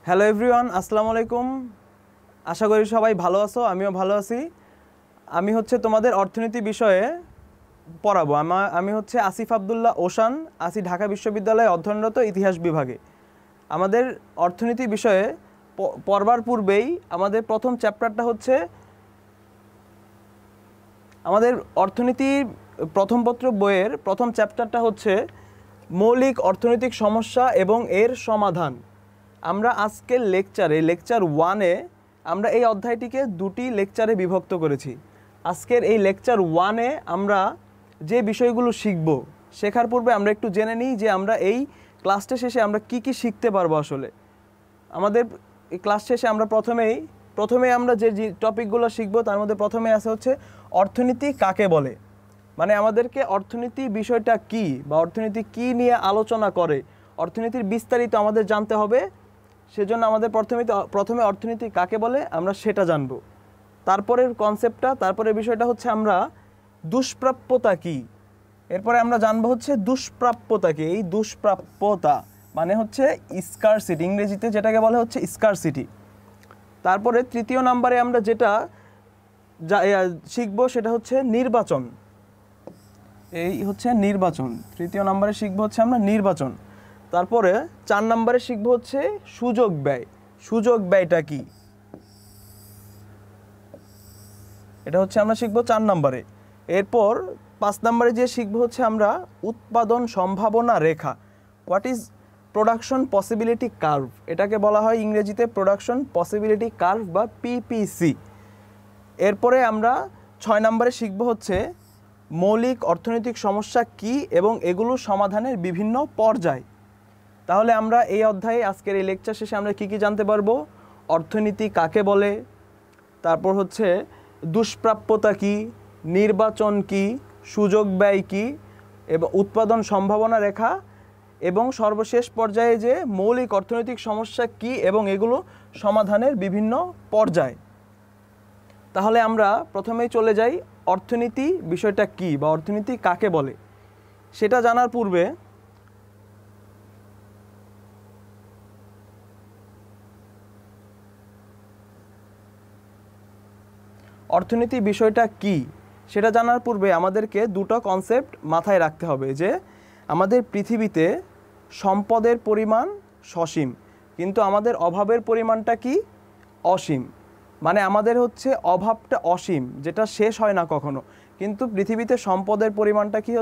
Hello everyone, আসসালামু আলাইকুম। আশা করি সবাই ভালো আছো, আমিও ভালো আছি। আমি তোমাদের অর্থনীতি বিষয়ে পড়াবো। আমি আসিফ আবদুল্লাহ ওশান, আছি ঢাকা বিশ্ববিদ্যালয়ে অধ্যয়নরত ইতিহাস বিভাগে। আমাদের অর্থনীতি বিষয়ে পড়বার পূর্বেই আমাদের প্রথম চ্যাপ্টারটা আমাদের অর্থনীতির প্রথম পত্র বইয়ের প্রথম চ্যাপ্টারটা মৌলিক অর্থনৈতিক সমস্যা এবং এর সমাধান। আমরা আজকের লেকচার 1-এ আমরা এই অধ্যায়টিকে দুটি লেকচারে বিভক্ত করেছি। আজকের এই লেকচার 1-এ আমরা যে বিষয়গুলো শিখব, শেখার পূর্বে আমরা একটু জেনে নিই যে আমরা এই ক্লাসটা শেষে আমরা কি কি শিখতে পারবো। আসলে আমাদের এই ক্লাস শেষে আমরা প্রথমে আমরা যে টপিকগুলো শিখব তার মধ্যে প্রথমে আছে অর্থনীতি কাকে বলে। মানে আমাদেরকে অর্থনীতি বিষয়টা কি বা অর্থনীতি কি নিয়ে আলোচনা করে, অর্থনীতির বিস্তারিত আমাদের জানতে হবে। সেজন্য আমাদের প্রথমে অর্থনীতি কাকে বলে আমরা সেটা জানব। তারপরের বিষয়টা আমরা দুষ্প্রাপ্যতা কি, এরপরে আমরা জানবো দুষ্প্রাপ্যতা কি। এই দুষ্প্রাপ্যতা মানে স্কারসিটি, ইংরেজিতে যেটাকে বলে স্কারসিটি। তারপরে তৃতীয় নম্বরে আমরা যেটা শিখবো সেটা নির্বাচন। এই নির্বাচন, তৃতীয় নম্বরে শিখবো আমরা নির্বাচন। তারপরে 4 নম্বরে শিখবো সুযোগ ব্যয়। সুযোগ ব্যয়টা কি, এটা আমরা শিখবো 4 নম্বরে। এরপর 5 নম্বরে যে শিখবো আমরা উৎপাদন সম্ভাবনা রেখা। What is production possibility curve, এটাকে বলা হয় ইংরেজিতে প্রোডাকশন পসিবিলিটি কার্ভ বা পিপিসি। এরপরে আমরা 6 নম্বরে শিখবো মৌলিক অর্থনৈতিক সমস্যা কি এবং এগুলো সমাধানের বিভিন্ন পর্যায়। তাহলে আমরা এই অধ্যায়ে আজকের এই লেকচার শেষে আমরা কি কি জানতে পারবো? অর্থনীতি কাকে বলে, তারপর দুষ্প্রাপ্যতা কি, নির্বাচন কি, সুযোগ ব্যয় কি এবং উৎপাদন সম্ভাবনা রেখা, এবং সর্বশেষ পর্যায়ে যে মৌলিক অর্থনৈতিক সমস্যা কি এবং এগুলো সমাধানের বিভিন্ন পর্যায়। তাহলে আমরা প্রথমেই চলে যাই অর্থনীতি বিষয়টা কি বা অর্থনীতি কাকে বলে সেটা জানার পূর্বে অর্থনীতি বিষয়টা কি সেটা জানার পূর্বে আমাদেরকে দুটো কনসেপ্ট মাথায় রাখতে হবে যে আমাদের পৃথিবীতে সম্পদের পরিমাণ সসীম, কিন্তু আমাদের অভাবের পরিমাণটা কি? অসীম। মানে আমাদের অভাবটা অসীম, যেটা শেষ হয় না কখনো, কিন্তু পৃথিবীতে সম্পদের পরিমাণটা কি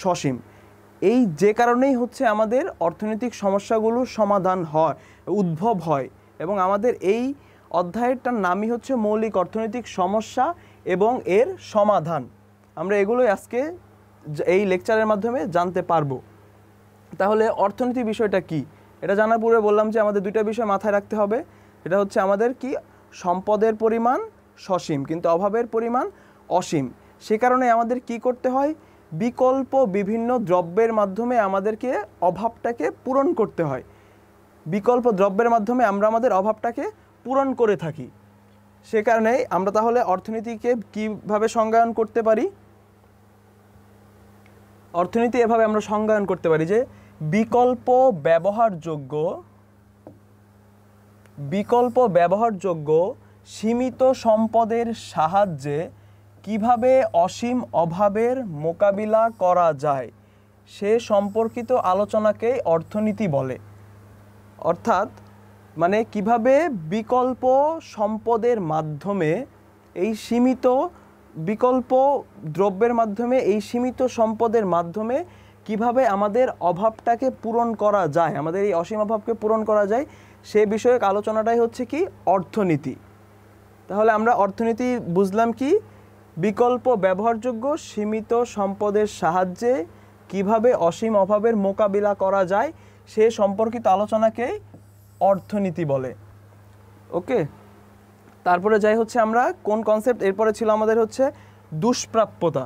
সসীম। এই যে কারণেই আমাদের অর্থনৈতিক সমস্যাগুলো সমাধান হয়, উদ্ভব হয়। এবং আমাদের এই অধ্যায়টার নামই মৌলিক অর্থনৈতিক সমস্যা এবং এর সমাধান। আমরা এগুলোই আজকে এই লেকচারের মাধ্যমে জানতে পারবো। তাহলে অর্থনীতি বিষয়টা কি এটা জানার পূর্বে বললাম যে আমাদের দুইটা বিষয় মাথায় রাখতে হবে। এটা আমাদের কি সম্পদের পরিমাণ সসীম কিন্তু অভাবের পরিমাণ অসীম। সে কারণে আমাদের কি করতে হয়? বিকল্প বিভিন্ন দ্রব্যের মাধ্যমে আমাদেরকে অভাবটাকে পূরণ করতে হয়। বিকল্প দ্রব্যের মাধ্যমে আমরা আমাদের অভাবটাকে পূরণ করে থাকি। সে কারণে আমরা তাহলে অর্থনীতিকে কিভাবে সংজ্ঞায়ন করতে পারি? অর্থনীতি এভাবে আমরা সংজ্ঞায়ন করতে পারি যে বিকল্প ব্যবহারযোগ্য সীমিত সম্পদের সাহায্যে কিভাবে অসীম অভাবের মোকাবিলা করা যায় সে সম্পর্কিত আলোচনাকেই অর্থনীতি বলে। অর্থাৎ মানে কিভাবে বিকল্প সম্পদের মাধ্যমে এই সীমিত বিকল্প দ্রব্যের মাধ্যমে এই সীমিত সম্পদের মাধ্যমে কিভাবে আমাদের অভাবটাকে পূরণ করা যায়, আমাদের এই অসীম অভাবকে পূরণ করা যায়, সে বিষয়ক আলোচনাটাই কি অর্থনীতি। তাহলে আমরা অর্থনীতি বুঝলাম কি? বিকল্প ব্যবহারযোগ্য সীমিত সম্পদের সাহায্যে কিভাবে অসীম অভাবের মোকাবিলা করা যায় সে সম্পর্কিত আলোচনাকে অর্থনীতি বলে। ওকে, তারপরে যাই আমরা কোন কনসেপ্ট এরপরে ছিল আমাদের দুষ্প্রাপ্যতা।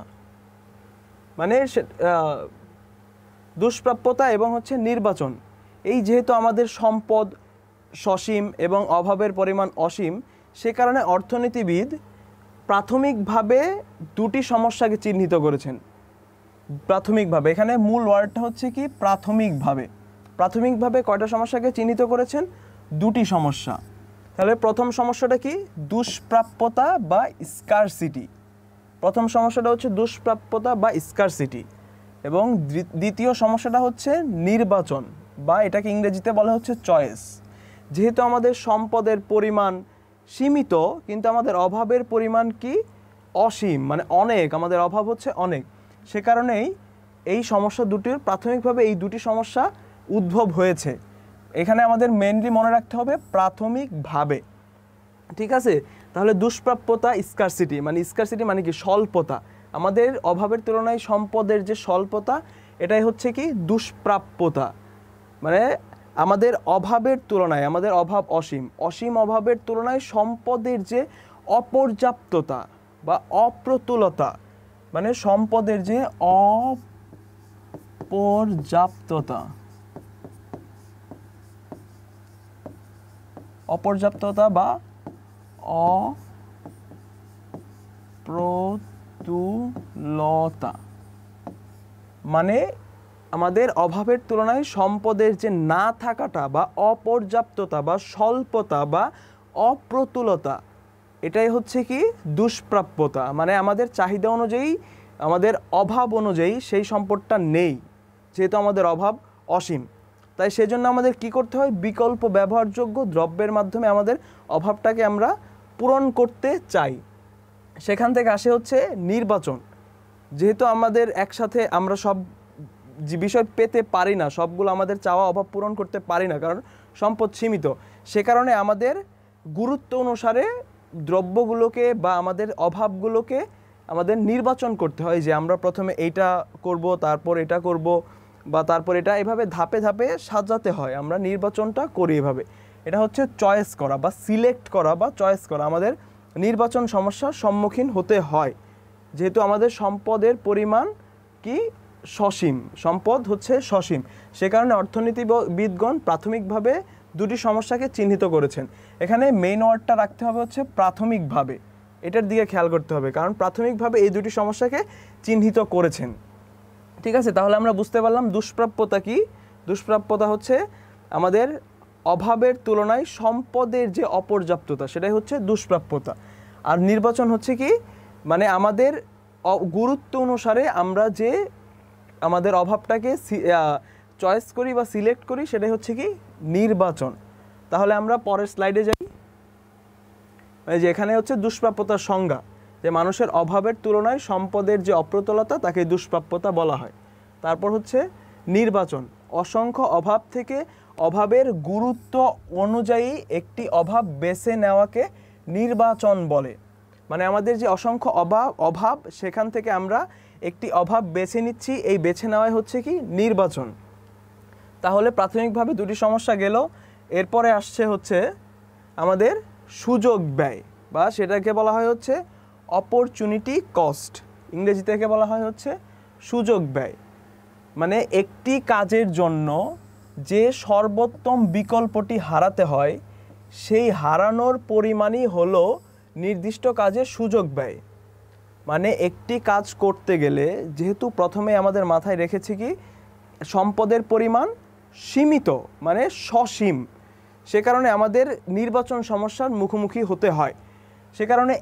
মানে দুষ্প্রাপ্যতা এবং নির্বাচন। এই যেহেতু আমাদের সম্পদ সসীম এবং অভাবের পরিমাণ অসীম, সে কারণে অর্থনীতিবিদ প্রাথমিকভাবে দুটি সমস্যাকে চিহ্নিত করেছেন। প্রাথমিকভাবে, এখানে মূল ওয়ার্ডটা কি? প্রাথমিকভাবে কয়টা সমস্যাকে চিহ্নিত করেছেন? দুটি সমস্যা। তাহলে প্রথম সমস্যাটা কি? দুষ্প্রাপ্যতা বা স্কারসিটি। প্রথম সমস্যাটা হচ্ছে দুষ্প্রাপ্যতা বা স্কারসিটি, এবং দ্বিতীয় সমস্যাটা হচ্ছে নির্বাচন, বা এটাকে ইংরেজিতে বলা হচ্ছে চয়েস। যেহেতু আমাদের সম্পদের পরিমাণ সীমিত, কিন্তু আমাদের অভাবের পরিমাণ কি? অসীম, মানে অনেক, আমাদের অভাব হচ্ছে অনেক। সে কারণেই এই সমস্যা দুটির প্রাথমিকভাবে এই দুটি সমস্যা উদ্ভব হয়েছে। এখানে আমাদের মেনলি মনে রাখতে হবে প্রাথমিকভাবে, ঠিক আছে? তাহলে দুষ্প্রাপ্যতা স্কারসিটি, মানে স্কারসিটি মানে কি? স্বল্পতা। আমাদের অভাবের তুলনায় সম্পদের যে স্বল্পতা, এটাই হচ্ছে কি? দুষ্প্রাপ্যতা। মানে আমাদের অভাবের তুলনায়, আমাদের অভাব অসীম, অসীম অভাবের তুলনায় সম্পদের যে অপর্যাপ্ততা বা অপ্রতুলতা, মানে সম্পদের যে অপর্যাপ্ততা বা অপ্রতুলতা, মানে আমাদের অভাবের তুলনায় সম্পদের যে না থাকাটা বা অপর্যাপ্ততা বা স্বল্পতা বা অপ্রতুলতা, এটাই হচ্ছে কি? দুষ্প্রাপ্যতা। মানে আমাদের চাহিদা অনুযায়ী, আমাদের অভাব অনুযায়ী সেই সম্পদটা নেই, যেহেতু আমাদের অভাব অসীম। তাই সেজন্য আমাদের কি করতে হয়? বিকল্প ব্যবহারযোগ্য দ্রব্যের মাধ্যমে আমাদের অভাবটাকে আমরা পূরণ করতে চাই। সেখান থেকে আসে হচ্ছে নির্বাচন। যেহেতু আমাদের একসাথে আমরা সব যে বিষয় পেতে পারি না, সবগুলো আমাদের চাওয়া অভাব পূরণ করতে পারি না, কারণ সম্পদ সীমিত। সে কারণে আমাদের গুরুত্ব অনুসারে দ্রব্যগুলোকে বা আমাদের অভাবগুলোকে আমাদের নির্বাচন করতে হয়, যে আমরা প্রথমে এইটা করব, তারপর এটা করব, বা তারপর এটা, এভাবে ধাপে ধাপে সাজাতে হয়। আমরা নির্বাচনটা করি এভাবে। এটা হচ্ছে চয়েস করা বা সিলেক্ট করা বা চয়েস করা। আমাদের নির্বাচন সমস্যার সম্মুখীন হতে হয়, যেহেতু আমাদের সম্পদের পরিমাণ কি? সসীম, সম্পদ হচ্ছে সসীম। সে কারণে অর্থনীতিবিদগণ প্রাথমিকভাবে দুটি সমস্যাকে চিহ্নিত করেছেন। এখানে মেইন ওয়ার্ডটা রাখতে হবে হচ্ছে প্রাথমিকভাবে, এটার দিকে খেয়াল করতে হবে, কারণ প্রাথমিকভাবে এই দুটি সমস্যাকে চিহ্নিত করেছেন। ঠিক আছে? তাহলে আমরা বুঝতে পারলাম দুষ্প্রাপ্যতা কি। দুষ্প্রাপ্যতা হচ্ছে আমাদের অভাবের তুলনায় সম্পদের যে অপর্যাপ্ততা, সেটাই হচ্ছে দুষ্প্রাপ্যতা। আর নির্বাচন হচ্ছে কি? মানে আমাদের গুরুত্ব অনুসারে আমরা যে আমাদের অভাবটাকে চয়েস করি বা সিলেক্ট করি, সেটাই হচ্ছে কি? নির্বাচন। তাহলে আমরা পরের স্লাইডে যাই। যে এখানে হচ্ছে দুষ্প্রাপ্যতার সংজ্ঞা, যে মানুষের অভাবের তুলনায় সম্পদের যে অপ্রতুলতা, তাকে দুষ্প্রাপ্যতা বলা হয়। তারপর হচ্ছে নির্বাচন, অসংখ্য অভাব থেকে অভাবের গুরুত্ব অনুযায়ী একটি অভাব বেছে নেওয়াকে নির্বাচন বলে। মানে আমাদের যে অসংখ্য অভাব, সেখান থেকে আমরা একটি অভাব বেছে নিচ্ছি, এই বেছে নেওয়াই হচ্ছে কি? নির্বাচন। তাহলে প্রাথমিকভাবে দুটি সমস্যা গেল। এরপরে আসছে হচ্ছে আমাদের সুযোগ ব্যয়, বা সেটাকে বলা হয় হচ্ছে অপরচুনিটি কস্ট। ইংরেজি থেকে বলা হয় হচ্ছে সুযোগ ব্যয়। মানে একটি কাজের জন্য যে সর্বোত্তম বিকল্পটি হারাতে হয়, সেই হারানোর পরিমাণই হলো নির্দিষ্ট কাজের সুযোগ ব্যয়। মানে একটি কাজ করতে গেলে, যেহেতু প্রথমে আমাদের মাথায় রেখেছি কি? সম্পদের পরিমাণ সীমিত, মানে সসীম। সে কারণে আমাদের নির্বাচন সমস্যার মুখোমুখি হতে হয়। সে কারণে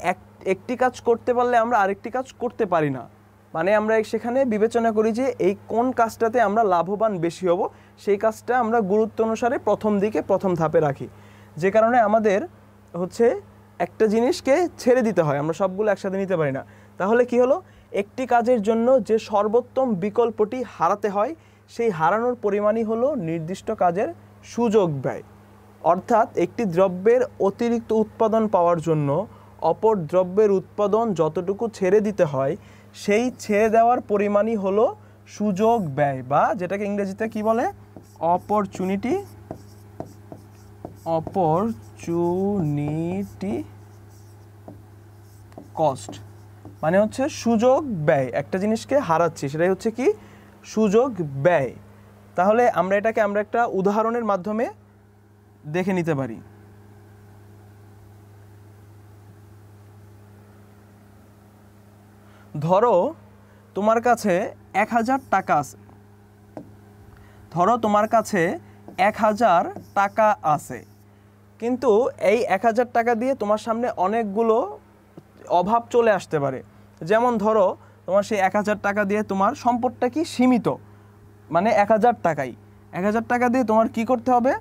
একটি কাজ করতে পারলে আমরা আরেকটি কাজ করতে পারি না। মানে আমরা সেখানে বিবেচনা করি যে এই কোন কাজটাতে আমরা লাভবান বেশি হব, সেই কাজটা আমরা গুরুত্ব অনুসারে প্রথম ধাপে রাখি। যে কারণে আমাদের হচ্ছে একটা জিনিসকে ছেড়ে দিতে হয়, আমরা সবগুলো একসাথে নিতে পারি না। তাহলে কি হলো? একটি কাজের জন্য যে সর্বোত্তম বিকল্পটি হারাতে হয়, সেই হারানোর পরিমাণই হলো নির্দিষ্ট কাজের সুযোগ ব্যয়। অর্থাৎ একটি দ্রব্যের অতিরিক্ত উৎপাদন পাওয়ার জন্য অপর দ্রব্যের উৎপাদন যতটুকু ছেড়ে দিতে হয়, সেই ছেড়ে দেওয়ার পরিমাণই হলো সুযোগ ব্যয়, বা যেটাকে ইংরেজিতে কি বলে? Opportunity cost. মানে হচ্ছে সুযোগ ব্যয়। একটা জিনিসকে হারাচ্ছি, সেটাই হচ্ছে কি? সুযোগ ব্যয়। তাহলে আমরা এটাকে একটা উদাহরণের মাধ্যমে দেখে নিতে পারি। ধরো তোমার কাছে 1000 টাকা আছে। ধরো তোমার কাছে 1000 টাকা আছে কিন্তু এই 1000 টাকা দিয়ে তোমার সামনে অনেকগুলো অভাব চলে আসতে পারে। যেমন ধরো তোমার সেই 1000 টাকা দিয়ে তোমার সম্পদটা কি সীমিত, মানে 1000 টাকাই, 1000 টাকা দিয়ে তোমার কি করতে হবে,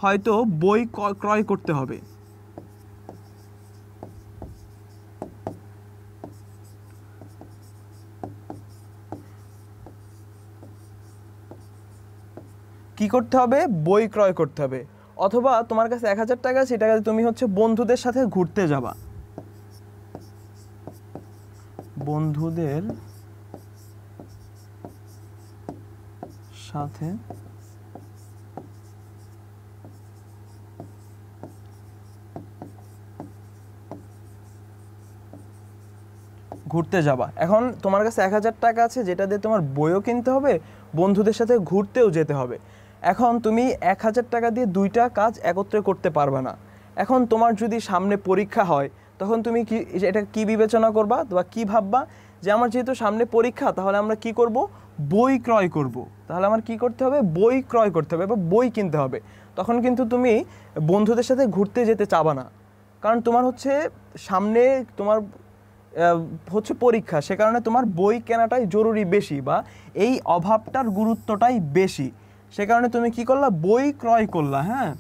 হয়তো বই ক্রয় করতে হবে। কি করতে হবে, বই ক্রয় করতে হবে। অথবা তোমার কাছে 1000 টাকা আছে, টাকা তুমি হচ্ছে বন্ধুদের সাথে ঘুরতে যাবা, বন্ধুদের সাথে ঘুরতে যাবা। এখন তোমার কাছে 1000 টাকা আছে, যেটা দিয়ে তোমার বইও কিনতে হবে, বন্ধুদের সাথে ঘুরতেও যেতে হবে। এখন তুমি 1000 টাকা দিয়ে দুইটা কাজ একত্রে করতে পারবে না। এখন তোমার যদি সামনে পরীক্ষা হয়, তখন তুমি কি এটা কি বিবেচনা করবা বা কি ভাববা, যে আমার যেহেতু সামনে পরীক্ষা, তাহলে আমরা কি করব, বই ক্রয় করব। তাহলে আমার কি করতে হবে, বই ক্রয় করতে হবে বা বই কিনতে হবে। তখন কিন্তু তুমি বন্ধুদের সাথে ঘুরতে যেতে চাবা না, কারণ তোমার হচ্ছে সামনে তোমার হচ্ছে পরীক্ষা, সে কারণে তোমার বই কেনাটাই জরুরি বেশি, বা এই অভাবটার গুরুত্বটাই বেশি। সে কারণে তুমি কি করলা, বই ক্রয় করলা। হ্যাঁ,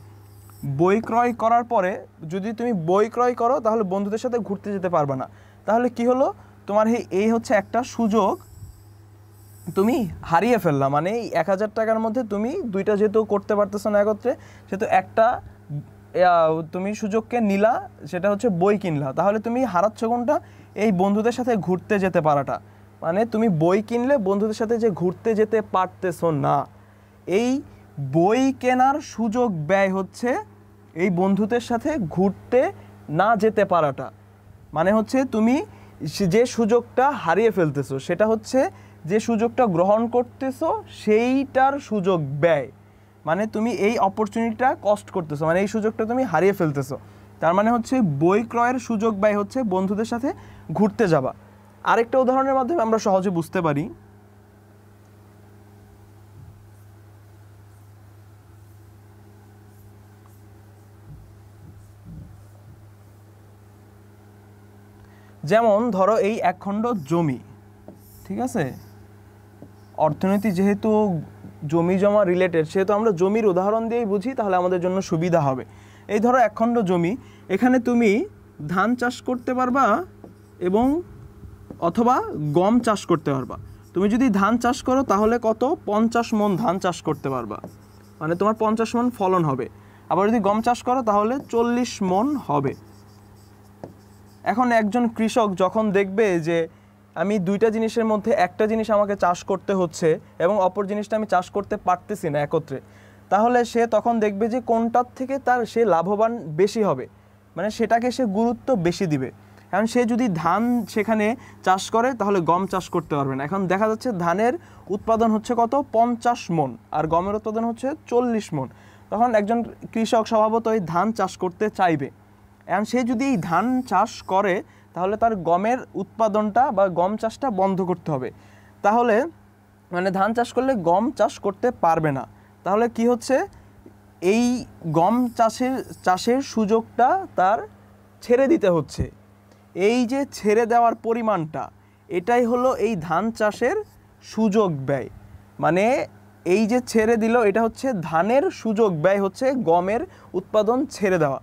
বই ক্রয় করার পরে যদি তুমি বই ক্রয় করো, তাহলে বন্ধুদের সাথে ঘুরতে যেতে পারবে না। তাহলে কি হলো, তোমার এই হচ্ছে একটা সুযোগ তুমি হারিয়ে ফেললা। মানে এই 1000 টাকার মধ্যে তুমি দুইটা যেহেতু করতে পারতেছো না একত্রে, সেহেতু একটা তুমি সুযোগকে নিলা, সেটা হচ্ছে বই কিনলা। তাহলে তুমি হারাচ্ছ কোনটা, এই বন্ধুদের সাথে ঘুরতে যেতে পারাটা। মানে তুমি বই কিনলে বন্ধুদের সাথে যে ঘুরতে যেতে পারতেছো না, এই বই কেনার সুযোগ ব্যয় হচ্ছে এই বন্ধুদের সাথে ঘুরতে না যেতে পারাটা। মানে হচ্ছে তুমি যে সুযোগটা হারিয়ে ফেলতেছো, সেটা হচ্ছে যে সুযোগটা গ্রহণ করতেছো সেইটার সুযোগ ব্যয়। মানে তুমি এই অপরচুনিটিটা কষ্ট করতেছো, মানে এই সুযোগটা তুমি হারিয়ে ফেলতেছো। তার মানে হচ্ছে বই ক্রয়ের সুযোগ ব্যয় হচ্ছে বন্ধুদের সাথে ঘুরতে যাবা। আরেকটা উদাহরণের মাধ্যমে আমরা সহজে বুঝতে পারি। যেমন ধরো এই 1 খণ্ড জমি, ঠিক আছে, অর্থনীতি যেহেতু জমি জমা রিলেটেড, সেহেতু আমরা জমির উদাহরণ দিয়েই বুঝি, তাহলে আমাদের জন্য সুবিধা হবে। এই ধরো 1 খণ্ড জমি, এখানে তুমি ধান চাষ করতে পারবা এবং অথবা গম চাষ করতে পারবা। তুমি যদি ধান চাষ করো তাহলে কত, 50 মণ ধান চাষ করতে পারবা, মানে তোমার 50 মণ ফলন হবে। আবার যদি গম চাষ করো তাহলে 40 মণ হবে। এখন একজন কৃষক যখন দেখবে যে আমি দুইটা জিনিসের মধ্যে একটা জিনিস আমাকে চাষ করতে হচ্ছে এবং অপর জিনিসটা আমি চাষ করতে পারতেছি না একত্রে, তাহলে সে তখন দেখবে যে কোনটার থেকে তার সে লাভবান বেশি হবে, মানে সেটাকে সে গুরুত্ব বেশি দিবে। কারণ সে যদি ধান সেখানে চাষ করে, তাহলে গম চাষ করতে পারবে না। এখন দেখা যাচ্ছে ধানের উৎপাদন হচ্ছে কত, 50 মণ, আর গমের উৎপাদন হচ্ছে 40 মণ। তখন একজন কৃষক স্বভাবতই ধান চাষ করতে চাইবে। এখন সে যদি এই ধান চাষ করে, তাহলে তার গমের উৎপাদনটা বা গম চাষটা বন্ধ করতে হবে। তাহলে মানে ধান চাষ করলে গম চাষ করতে পারবে না। তাহলে কি হচ্ছে, এই গম চাষের সুযোগটা তার ছেড়ে দিতে হচ্ছে। এই যে ছেড়ে দেওয়ার পরিমাণটা, এটাই হলো এই ধান চাষের সুযোগ ব্যয়। মানে এই যে ছেড়ে দিল, এটা হচ্ছে ধানের সুযোগ ব্যয়, হচ্ছে গমের উৎপাদন ছেড়ে দেওয়া।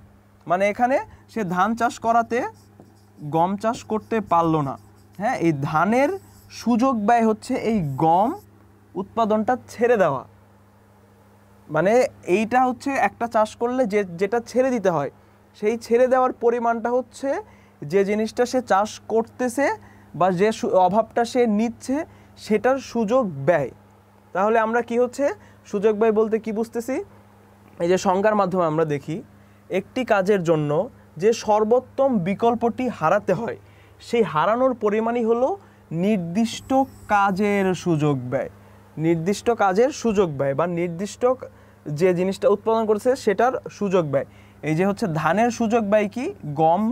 মানে এখানে সে ধান চাষ করাতে গম চাষ করতে পারলো না। হ্যাঁ, এই ধানের সুযোগ ব্যয় হচ্ছে এই গম উৎপাদনটা ছেড়ে দেওয়া। মানে এইটা হচ্ছে একটা চাষ করলে যেটা ছেড়ে দিতে হয়, সেই ছেড়ে দেওয়ার পরিমাণটা হচ্ছে যে জিনিসটা সে চাষ করতেছে বা যে অভাবটা সে নিচ্ছে, সেটার সুযোগ ব্যয়। তাহলে আমরা কি হচ্ছে সুযোগ ব্যয় বলতে কি বুঝতেছি, এই যে সংজ্ঞার মাধ্যমে আমরা দেখি, একটি কাজের জন্য যে সর্বোত্তম বিকল্পটি হারাতে হয়, সেই হারানোর পরিমাণই হলো নির্দিষ্ট কাজের সুযোগ ব্যয়। নির্দিষ্ট কাজের সুযোগ ব্যয় বা নির্দিষ্ট যে জিনিসটা উৎপাদন করছে সেটার সুযোগ ব্যয়। এই যে হচ্ছে ধানের সুযোগ ব্যয় কি, গম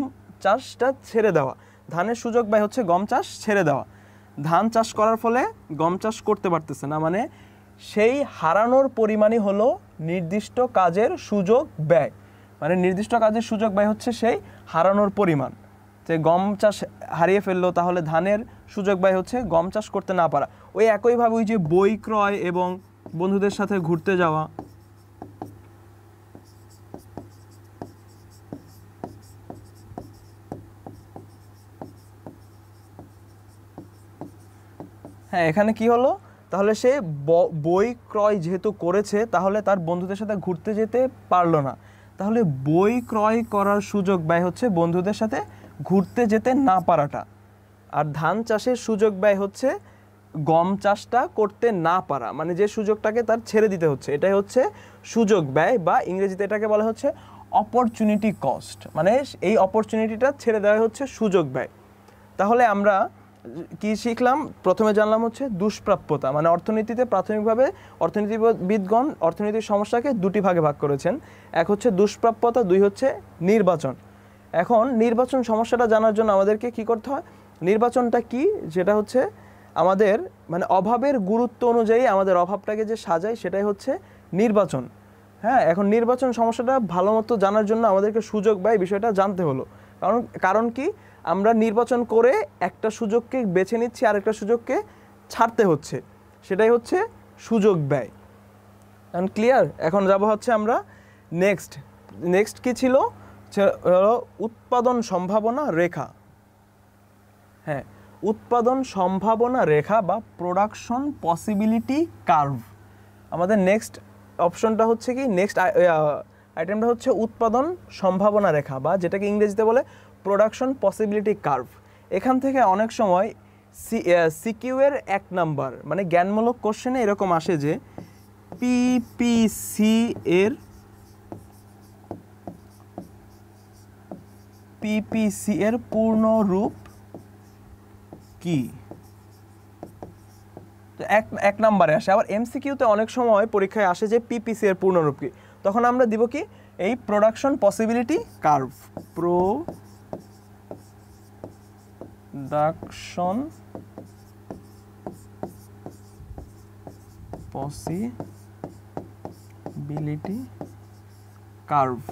চাষটা ছেড়ে দেওয়া। ধানের সুযোগ ব্যয় হচ্ছে গম চাষ ছেড়ে দেওয়া। ধান চাষ করার ফলে গম চাষ করতে পারতেছে না, মানে সেই হারানোর পরিমাণই হলো নির্দিষ্ট কাজের সুযোগ ব্যয়। মানে নির্দিষ্ট কাজের সুযোগ ব্যয় হচ্ছে সেই হারানোর পরিমাণ। যে গম চাষ হারিয়ে ফেললো, তাহলে ধানের সুযোগ ব্যয় হচ্ছে গম চাষ করতে না পারা। ওই একইভাবে ওই যে বই ক্রয় এবং বন্ধুদের সাথে ঘুরতে যাওয়া, হ্যাঁ এখানে কি হলো, তাহলে সে বই ক্রয় যেহেতু করেছে তাহলে তার বন্ধুদের সাথে ঘুরতে যেতে পারলো না, তাহলে বই ক্রয় করার সুযোগ ব্যয় হচ্ছে বন্ধুদের সাথে ঘুরতে যেতে না পারাটা। আর ধান চাষের সুযোগ ব্যয় হচ্ছে গম চাষটা করতে না পারা, মানে যে সুযোগটাকে তার ছেড়ে দিতে হচ্ছে, এটাই হচ্ছে সুযোগ ব্যয়, বা ইংরেজিতে এটাকে বলা হচ্ছে অপরচুনিটি কস্ট, মানে এই অপরচুনিটিটা ছেড়ে দেওয়া হচ্ছে সুযোগ ব্যয়। তাহলে আমরা কি শিখলাম? প্রথমে জানলাম হচ্ছে দুষ্প্রাপ্যতা, মানে অর্থনীতিতে প্রাথমিকভাবে অর্থনীতিবিদগণ অর্থনীতির সমস্যাকে দুটি ভাগে ভাগ করেছেন, এক হচ্ছে দুষ্প্রাপ্যতা, দুই হচ্ছে নির্বাচন। এখন নির্বাচন সমস্যাটা জানার জন্য আমাদেরকে কি করতে হয়? নির্বাচনটা কি, যেটা হচ্ছে আমাদের মানে অভাবের গুরুত্ব অনুযায়ী আমাদের অভাবটাকে যে সাজায় সেটাই হচ্ছে নির্বাচন। হ্যাঁ, এখন নির্বাচন সমস্যাটা ভালো মতো জানার জন্য আমাদেরকে সুযোগ ব্যয় বিষয়টা জানতে হলো। কারণ কি, আমরা নির্বাচন করে একটা সুযোগকে বেছে নিচ্ছি আর একটা সুযোগকে ছাড়তে হচ্ছে, সেটাই হচ্ছে সুযোগ ব্যয়। এখন ক্লিয়ার? এখন যাব হচ্ছে আমরা নেক্সট কি ছিল, উৎপাদন সম্ভাবনা রেখা। হ্যাঁ, উৎপাদন সম্ভাবনা রেখা বা প্রোডাকশন পসিবিলিটি কার্ভ। আমাদের নেক্সট অপশনটা হচ্ছে কি, নেক্সট আইটেমটা হচ্ছে উৎপাদন সম্ভাবনা রেখা, বা যেটাকে ইংরেজিতে বলে প্রোডাকশন পসিবিলিটি কার্ভ। এখান থেকে অনেক সময় সিকিউ এর 1 নাম্বার মানে জ্ঞানমূলক কোশ্চেনে এরকম আসে যে পিপিসি এর পূর্ণ রূপ কি? তো এক নাম্বারে আসে। আবার এমসিকিউতে অনেক সময় পরীক্ষায় আসে যে পিপিসি এর পূর্ণরূপ কি, তখন আমরা দিব কি, এই production possibility curve, production possibility curve.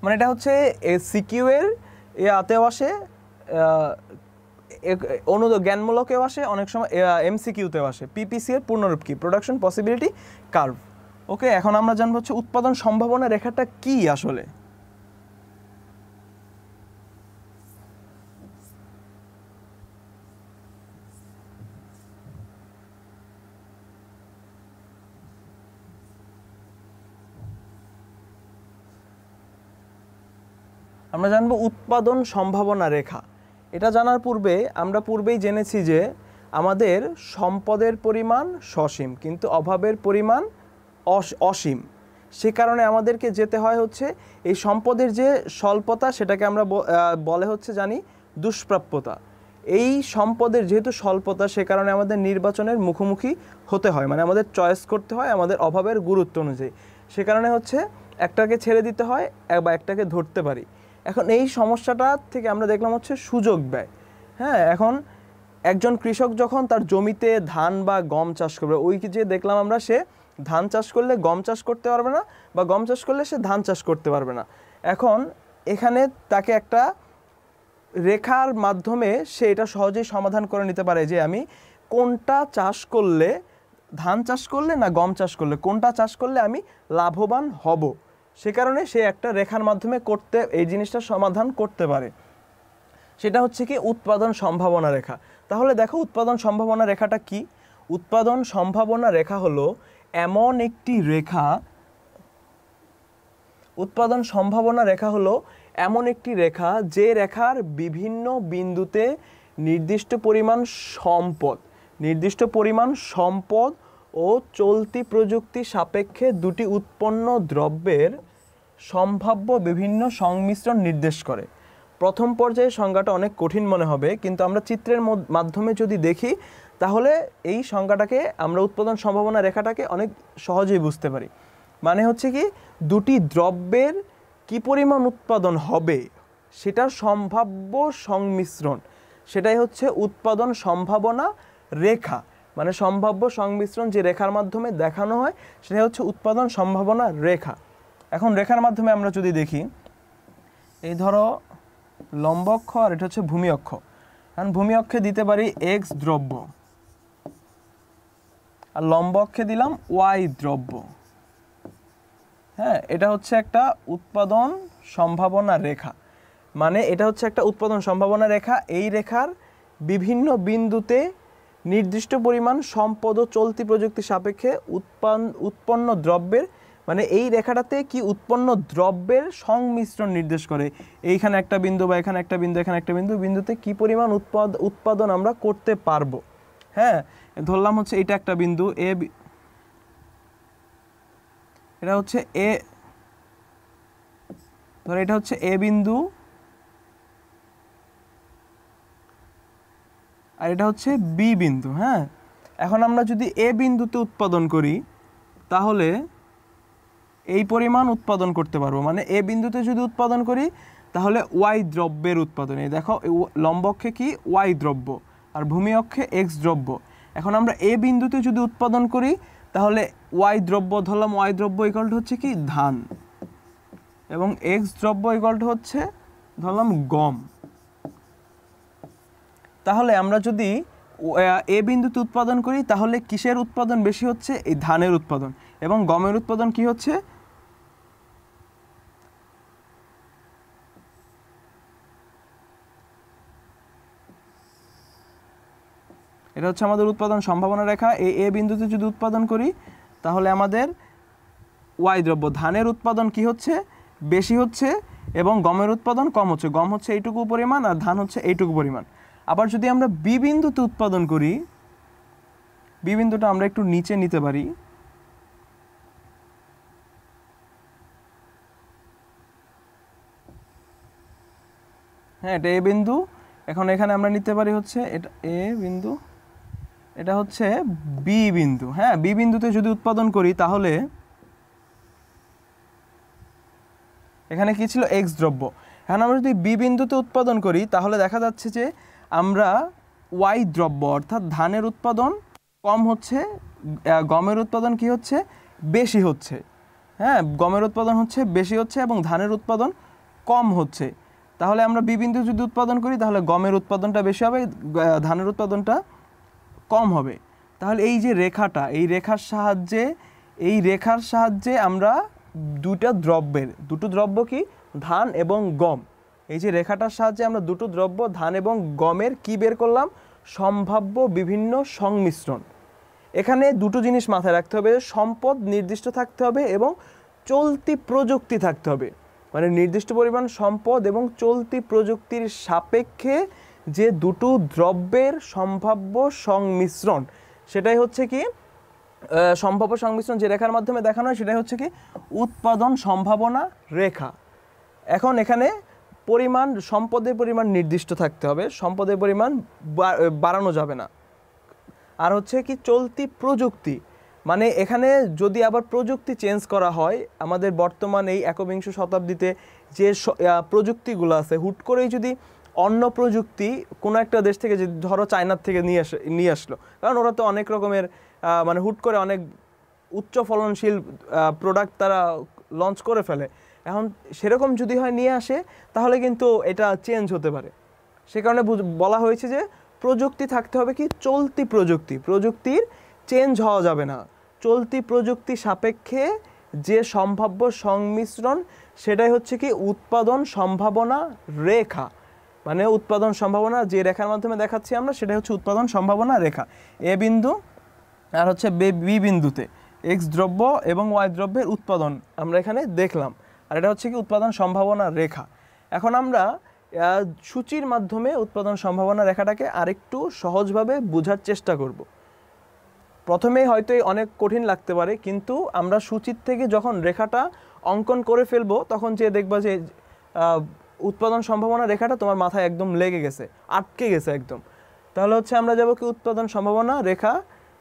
মানে এটা হচ্ছে সিকিউ এর আতেও আসে, জ্ঞানমূলকেও আসে, অনেক সময় এমসিকিউতেও আসে। পিপিসি এর পূর্ণরূপ কি? Production possibility curve. ওকে, এখন আমরা জানবো হচ্ছে উৎপাদন সম্ভাবনা রেখাটা কি আসলে। আমরা জানবো উৎপাদন সম্ভাবনা রেখা। এটা জানার পূর্বে আমরা পূর্বেই জেনেছি যে আমাদের সম্পদের পরিমাণ সসীম কিন্তু অভাবের পরিমাণ অসীম। সে কারণে আমাদেরকে যেতে হয় হচ্ছে এই সম্পদের যে স্বল্পতা, সেটাকে আমরা বলে হচ্ছে জানি দুষ্প্রাপ্যতা। এই সম্পদের যেহেতু স্বল্পতা, সে কারণে আমাদের নির্বাচনের মুখোমুখি হতে হয়, মানে আমাদের চয়েস করতে হয় আমাদের অভাবের গুরুত্ব অনুযায়ী। সে কারণে হচ্ছে একটাকে ছেড়ে দিতে হয় বা একটাকে ধরতে পারি। এখন এই সমস্যাটা থেকে আমরা দেখলাম হচ্ছে সুযোগ ব্যয়। হ্যাঁ, এখন একজন কৃষক যখন তার জমিতে ধান বা গম চাষ করবে, ওই যে দেখলাম আমরা, সে ধান চাষ করলে গম চাষ করতে পারবে না, বা গম চাষ করলে সে ধান চাষ করতে পারবে না। এখন এখানে তাকে একটা রেখার মাধ্যমে সে এটা সহজেই সমাধান করে নিতে পারে যে আমি কোনটা চাষ করলে, ধান চাষ করলে না গম চাষ করলে, কোনটা চাষ করলে আমি লাভবান হব। সে কারণে সে একটা রেখার মাধ্যমে এই জিনিসটা সমাধান করতে পারে। সেটা হচ্ছে কি উৎপাদন সম্ভাবনা রেখা। তাহলে দেখো উৎপাদন সম্ভাবনা রেখাটা কি? উৎপাদন সম্ভাবনা রেখা হলো এমন একটি রেখা, উৎপাদন সম্ভাবনা রেখা হলো এমন একটি রেখা যে রেখার বিভিন্ন বিন্দুতে নির্দিষ্ট পরিমাণ সম্পদ ও চলতি প্রযুক্তি সাপেক্ষে দুটি উৎপন্ন দ্রব্যের সম্ভাব্য বিভিন্ন সংমিশ্রণ নির্দেশ করে। প্রথম পর্যায়ে সংজ্ঞাটা অনেক কঠিন মনে হবে, কিন্তু আমরা চিত্রের মাধ্যমে যদি দেখি তাহলে এই সংজ্ঞাটাকে আমরা উৎপাদন সম্ভাবনা রেখাটাকে অনেক সহজেই বুঝতে পারি। মানে হচ্ছে কি, দুটি দ্রব্যের কি পরিমাণ উৎপাদন হবে সেটার সম্ভাব্য সংমিশ্রণ, সেটাই হচ্ছে উৎপাদন সম্ভাবনা রেখা। মানে সম্ভাব্য সংমিশ্রণ যে রেখার মাধ্যমে দেখানো হয় সেটা হচ্ছে উৎপাদন সম্ভাবনা রেখা। এখন রেখার মাধ্যমে আমরা যদি দেখি, এই ধরো লম্ব অক্ষ আর এটা হচ্ছে ভূমি অক্ষ। কারণ ভূমি অক্ষে দিতে পারি x দ্রব্য আর লম্ব অক্ষে দিলাম y দ্রব্য। হ্যাঁ, এটা হচ্ছে একটা উৎপাদন সম্ভাবনা রেখা। মানে এটা হচ্ছে একটা উৎপাদন সম্ভাবনা রেখা। এই রেখার বিভিন্ন বিন্দুতে নির্দিষ্ট পরিমাণ সম্পদ ও চলতি প্রযুক্তি সাপেক্ষে উৎপন্ন দ্রব্যের, মানে এই রেখাটাতে কি উৎপন্ন দ্রব্যের সংমিশ্রণ নির্দেশ করে। এইখানে একটা বিন্দু বা এখানে একটা বিন্দু, এখানে একটা বিন্দু, বিন্দুতে কি পরিমাণ উৎপাদন আমরা করতে পারবো। হ্যাঁ, ধরলাম হচ্ছে এটা একটা বিন্দু এ, এটা হচ্ছে এ, ধর এটা হচ্ছে এ বিন্দু আর এটা হচ্ছে বি বিন্দু। হ্যাঁ, এখন আমরা যদি এ বিন্দুতে উৎপাদন করি তাহলে এই পরিমাণ উৎপাদন করতে পারবো। মানে এ বিন্দুতে যদি উৎপাদন করি তাহলে ওয়াই দ্রব্যের উৎপাদন। এই দেখো লম্ব অক্ষে কি ওয়াই দ্রব্য আর ভূমি অক্ষে এক্স দ্রব্য। এখন আমরা এ বিন্দুতে যদি উৎপাদন করি তাহলে ওয়াই দ্রব্য, ধরলাম ওয়াই দ্রব্য ইকুয়াল টু হচ্ছে কি ধান, এবং এক্স দ্রব্য ইকুয়াল টু হচ্ছে ধরলাম গম। তাহলে আমরা যদি এ বিন্দুতে উৎপাদন করি তাহলে কিসের উৎপাদন বেশি হচ্ছে? এই ধানের উৎপাদন। এবং গমের উৎপাদন কি হচ্ছে? এটা হচ্ছে আমাদের উৎপাদন সম্ভাবনা রেখা। এই এ বিন্দুতে যদি উৎপাদন করি তাহলে আমাদের ওয়াই দ্রব্য, ধানের উৎপাদন কি হচ্ছে? বেশি হচ্ছে, এবং গমের উৎপাদন কম হচ্ছে। গম হচ্ছে এইটুকু পরিমাণ আর ধান হচ্ছে এইটুকু পরিমাণ। আবার যদি আমরা বি বিন্দুতে উৎপাদন করি, বি বিন্দুটা আমরা একটু নিচে নিতে পারি। হ্যাঁ, এটা এ বিন্দু। এখন এখানে আমরা নিতে পারি হচ্ছে এটা এ বিন্দু, এটা হচ্ছে বি বিন্দু। হ্যাঁ, বি বিন্দুতে যদি উৎপাদন করি তাহলে এখানে কি ছিল? এক্স দ্রব্য। এখন আমরা যদি বি বিন্দুতে উৎপাদন করি তাহলে দেখা যাচ্ছে যে আমরা ওয়াই দ্রব্য অর্থাৎ ধানের উৎপাদন কম হচ্ছে, গমের উৎপাদন কি হচ্ছে? বেশি হচ্ছে। হ্যাঁ, গমের উৎপাদন হচ্ছে বেশি হচ্ছে এবং ধানের উৎপাদন কম হচ্ছে। তাহলে আমরা বি বিন্দু যদি উৎপাদন করি তাহলে গমের উৎপাদনটা বেশি হবে, ধানের উৎপাদনটা কম হবে। তাহলে এই যে রেখাটা, এই রেখার সাহায্যে আমরা দুটো দ্রব্য কি ধান এবং গম, এই যে রেখাটার সাহায্যে আমরা দুটো দ্রব্য ধান এবং গমের কি বের করলাম? সম্ভাব্য বিভিন্ন সংমিশ্রণ। এখানে দুটো জিনিস মাথায় রাখতে হবে, সম্পদ নির্দিষ্ট থাকতে হবে এবং চলতি প্রযুক্তি থাকতে হবে। মানে নির্দিষ্ট পরিমাণ সম্পদ এবং চলতি প্রযুক্তির সাপেক্ষে যে দুটো দ্রব্যের সম্ভাব্য সংমিশ্রণ, সেটাই হচ্ছে কি সম্ভাব্য সংমিশ্রণ যে রেখার মাধ্যমে দেখানো হয় সেটাই হচ্ছে কি উৎপাদন সম্ভাবনা রেখা। এখন এখানে সম্পদের পরিমাণ নির্দিষ্ট থাকতে হবে, সম্পদের পরিমাণ বাড়ানো যাবে না। আর হচ্ছে কি চলতি প্রযুক্তি, মানে এখানে যদি আবার প্রযুক্তি চেঞ্জ করা হয়, আমাদের বর্তমান এই একবিংশ শতাব্দীতে যে প্রযুক্তিগুলো আছে, হুট করেই যদি অন্য প্রযুক্তি কোনো একটা দেশ থেকে, যে ধরো চায়নার থেকে নিয়ে আসলো, কারণ ওরা তো অনেক রকমের মানে হুট করে অনেক উচ্চ ফলনশীল প্রোডাক্ট তারা লঞ্চ করে ফেলে। এখন সেরকম যদি হয় নিয়ে আসে তাহলে কিন্তু এটা চেঞ্জ হতে পারে। সে কারণে বলা হয়েছে যে প্রযুক্তি থাকতে হবে কি চলতি প্রযুক্তির চেঞ্জ হওয়া যাবে না। চলতি প্রযুক্তি সাপেক্ষে যে সম্ভাব্য সংমিশ্রণ সেটাই হচ্ছে কি উৎপাদন সম্ভাবনা রেখা। মানে উৎপাদন সম্ভাবনা যে রেখার মাধ্যমে দেখাচ্ছি আমরা সেটাই হচ্ছে উৎপাদন সম্ভাবনা রেখা। এ বিন্দু আর হচ্ছে বি বিন্দুতে এক্স দ্রব্য এবং ওয়াই দ্রব্যের উৎপাদন আমরা এখানে দেখলাম, আর এটা হচ্ছে কি উৎপাদন সম্ভাবনা রেখা। এখন আমরা সূচির মাধ্যমে উৎপাদন সম্ভাবনা রেখাটাকে আরেকটু সহজভাবে বোঝার চেষ্টা করব। প্রথমেই হয়তো অনেক কঠিন লাগতে পারে, কিন্তু আমরা সূচির থেকে যখন রেখাটা অঙ্কন করে ফেলবো তখন যে দেখবা যে উৎপাদন সম্ভাবনা রেখাটা তোমার মাথায় একদম লেগে গেছে, আটকে গেছে একদম। তাহলে হচ্ছে আমরা যাবো কি উৎপাদন সম্ভাবনা রেখা,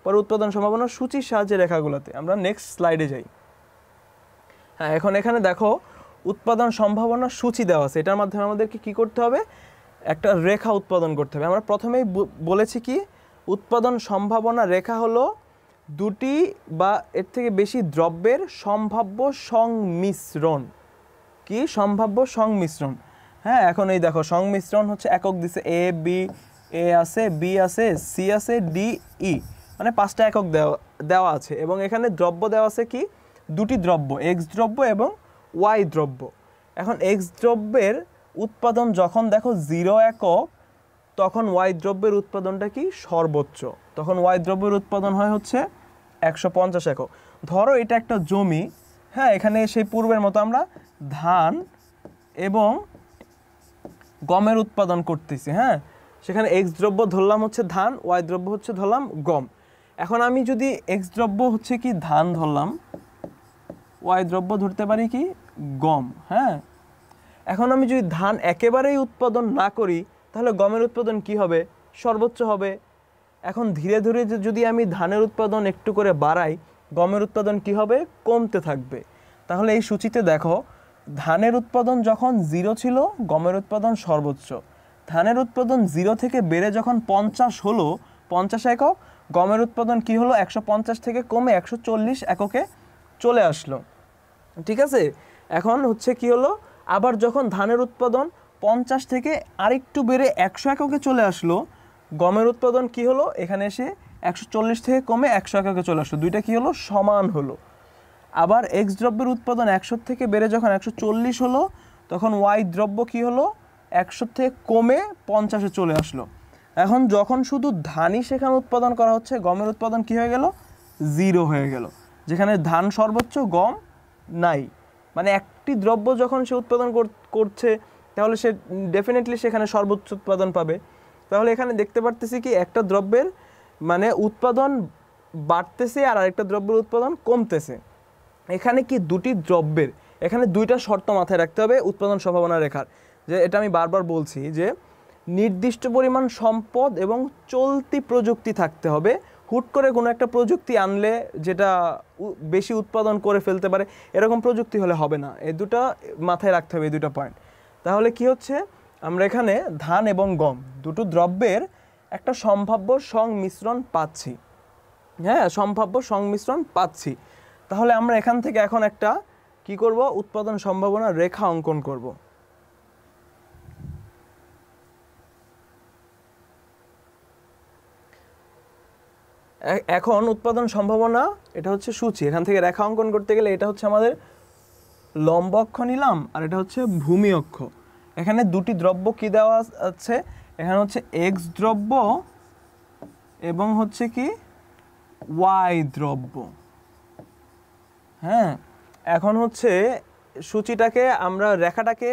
পরে উৎপাদন সম্ভাবনা সূচির সাহায্যে রেখাগুলোতে। আমরা নেক্সট স্লাইডে যাই। হ্যাঁ, এখন এখানে দেখো উৎপাদন সম্ভাবনা সূচি দেওয়া আছে, এটার মাধ্যমে আমাদেরকে কি করতে হবে? একটা রেখা উৎপাদন করতে হবে। আমরা প্রথমেই বলেছি কি উৎপাদন সম্ভাবনা রেখা হলো দুটি বা এর থেকে বেশি দ্রব্যের সম্ভাব্য সংমিশ্রণ। কি সম্ভাব্য সংমিশ্রণ? হ্যাঁ, এখন এই দেখো সংমিশ্রণ হচ্ছে একক দিছে এ বি, এ আছে, বি আছে, সি আছে, ডি, ই, মানে 5টা একক দেওয়া আছে এবং এখানে দ্রব্য দেওয়া আছে কি দুটি দ্রব্য, এক্স দ্রব্য এবং ওয়াই দ্রব্য। এখন এক্স দ্রব্যের উৎপাদন যখন দেখো 0 একক, তখন ওয়াই দ্রব্যের উৎপাদনটা কি সর্বোচ্চ, তখন ওয়াই দ্রব্যের উৎপাদন হয় হচ্ছে 150 একক। ধরো এটা একটা জমি, হ্যাঁ, এখানে সেই পূর্বের মতো আমরা ধান এবং গমের উৎপাদন করতেছি। হ্যাঁ, সেখানে এক্স দ্রব্য ধরলাম হচ্ছে ধান, ওয়াই দ্রব্য হচ্ছে ধরলাম গম। এখন আমি যদি এক্স দ্রব্য হচ্ছে কি ধান ধরলাম, ওয়াই দ্রব্য ধরতে পারি কি গম। হ্যাঁ, এখন আমি যদি ধান একেবারেই উৎপাদন না করি তাহলে গমের উৎপাদন কি হবে? সর্বোচ্চ হবে। এখন ধীরে ধীরে যদি আমি ধানের উৎপাদন একটু করে বাড়াই, গমের উৎপাদন কি হবে? কমতে থাকবে। তাহলে এই সূচিতে দেখো ধানের উৎপাদন যখন 0 ছিল, গমের উৎপাদন সর্বোচ্চ। ধানের উৎপাদন 0 থেকে বেড়ে যখন 50 হলো, 50 একক, গমের উৎপাদন কি হলো? 150 থেকে কমে 140 এককে চলে আসলো। ঠিক আছে, এখন হচ্ছে কি হলো, আবার যখন ধানের উৎপাদন 50 থেকে আরেকটু বেড়ে 100 এককে চলে আসলো, গমের উৎপাদন কি হলো? এখানে এসে 140 থেকে কমে 100 এককে চলে আসলো। দুইটা কি হলো? সমান হলো। আবার এক্স দ্রব্যের উৎপাদন 100 থেকে বেড়ে যখন 140 হলো, তখন ওয়াই দ্রব্য কি হলো? 100 থেকে কমে 50-এ চলে আসলো। এখন যখন শুধু ধানই সেখানে উৎপাদন করা হচ্ছে, গমের উৎপাদন কি হয়ে গেল? 0 হয়ে গেল। যেখানে ধান সর্বোচ্চ, গম নাই, মানে একটি দ্রব্য যখন সে উৎপাদন করছে তাহলে সে ডেফিনেটলি সেখানে সর্বোচ্চ উৎপাদন পাবে। তাহলে এখানে দেখতে পারতেছি কি একটা দ্রব্যের মানে উৎপাদন বাড়তেছে আর আরেকটা দ্রব্যের উৎপাদন কমতেছে। এখানে কি দুটি দ্রব্যের, এখানে দুইটা শর্ত মাথায় রাখতে হবে উৎপাদন সম্ভাবনা রেখার, যে এটা আমি বারবার বলছি যে নির্দিষ্ট পরিমাণ সম্পদ এবং চলতি প্রযুক্তি থাকতে হবে। হুট করে কোনো একটা প্রযুক্তি আনলে যেটা বেশি উৎপাদন করে ফেলতে পারে, এরকম প্রযুক্তি হলে হবে না। এই দুটো মাথায় রাখতে হবে, এই দুটো পয়েন্ট। তাহলে কি হচ্ছে, আমরা এখানে ধান এবং গম দুটো দ্রব্যের একটা সম্ভাব্য সংমিশ্রণ পাচ্ছি। হ্যাঁ, সম্ভাব্য সংমিশ্রণ পাচ্ছি। তাহলে আমরা এখান থেকে এখন একটা কি করব? উৎপাদন সম্ভাবনা রেখা অঙ্কন করব। এখন উৎপাদন সম্ভাবনা এটা হচ্ছে সূচি, এখান থেকে রেখা অঙ্কন করতে গেলে এটা হচ্ছে আমাদের লম্ব অক্ষ নিলাম আর এটা হচ্ছে ভূমি অক্ষ। এখানে দুটি দ্রব্য কি দেওয়া আছে? এখানে হচ্ছে এক্স দ্রব্য এবং হচ্ছে কি ওয়াই দ্রব্য। হ্যাঁ, এখন হচ্ছে সূচিটাকে আমরা রেখাটাকে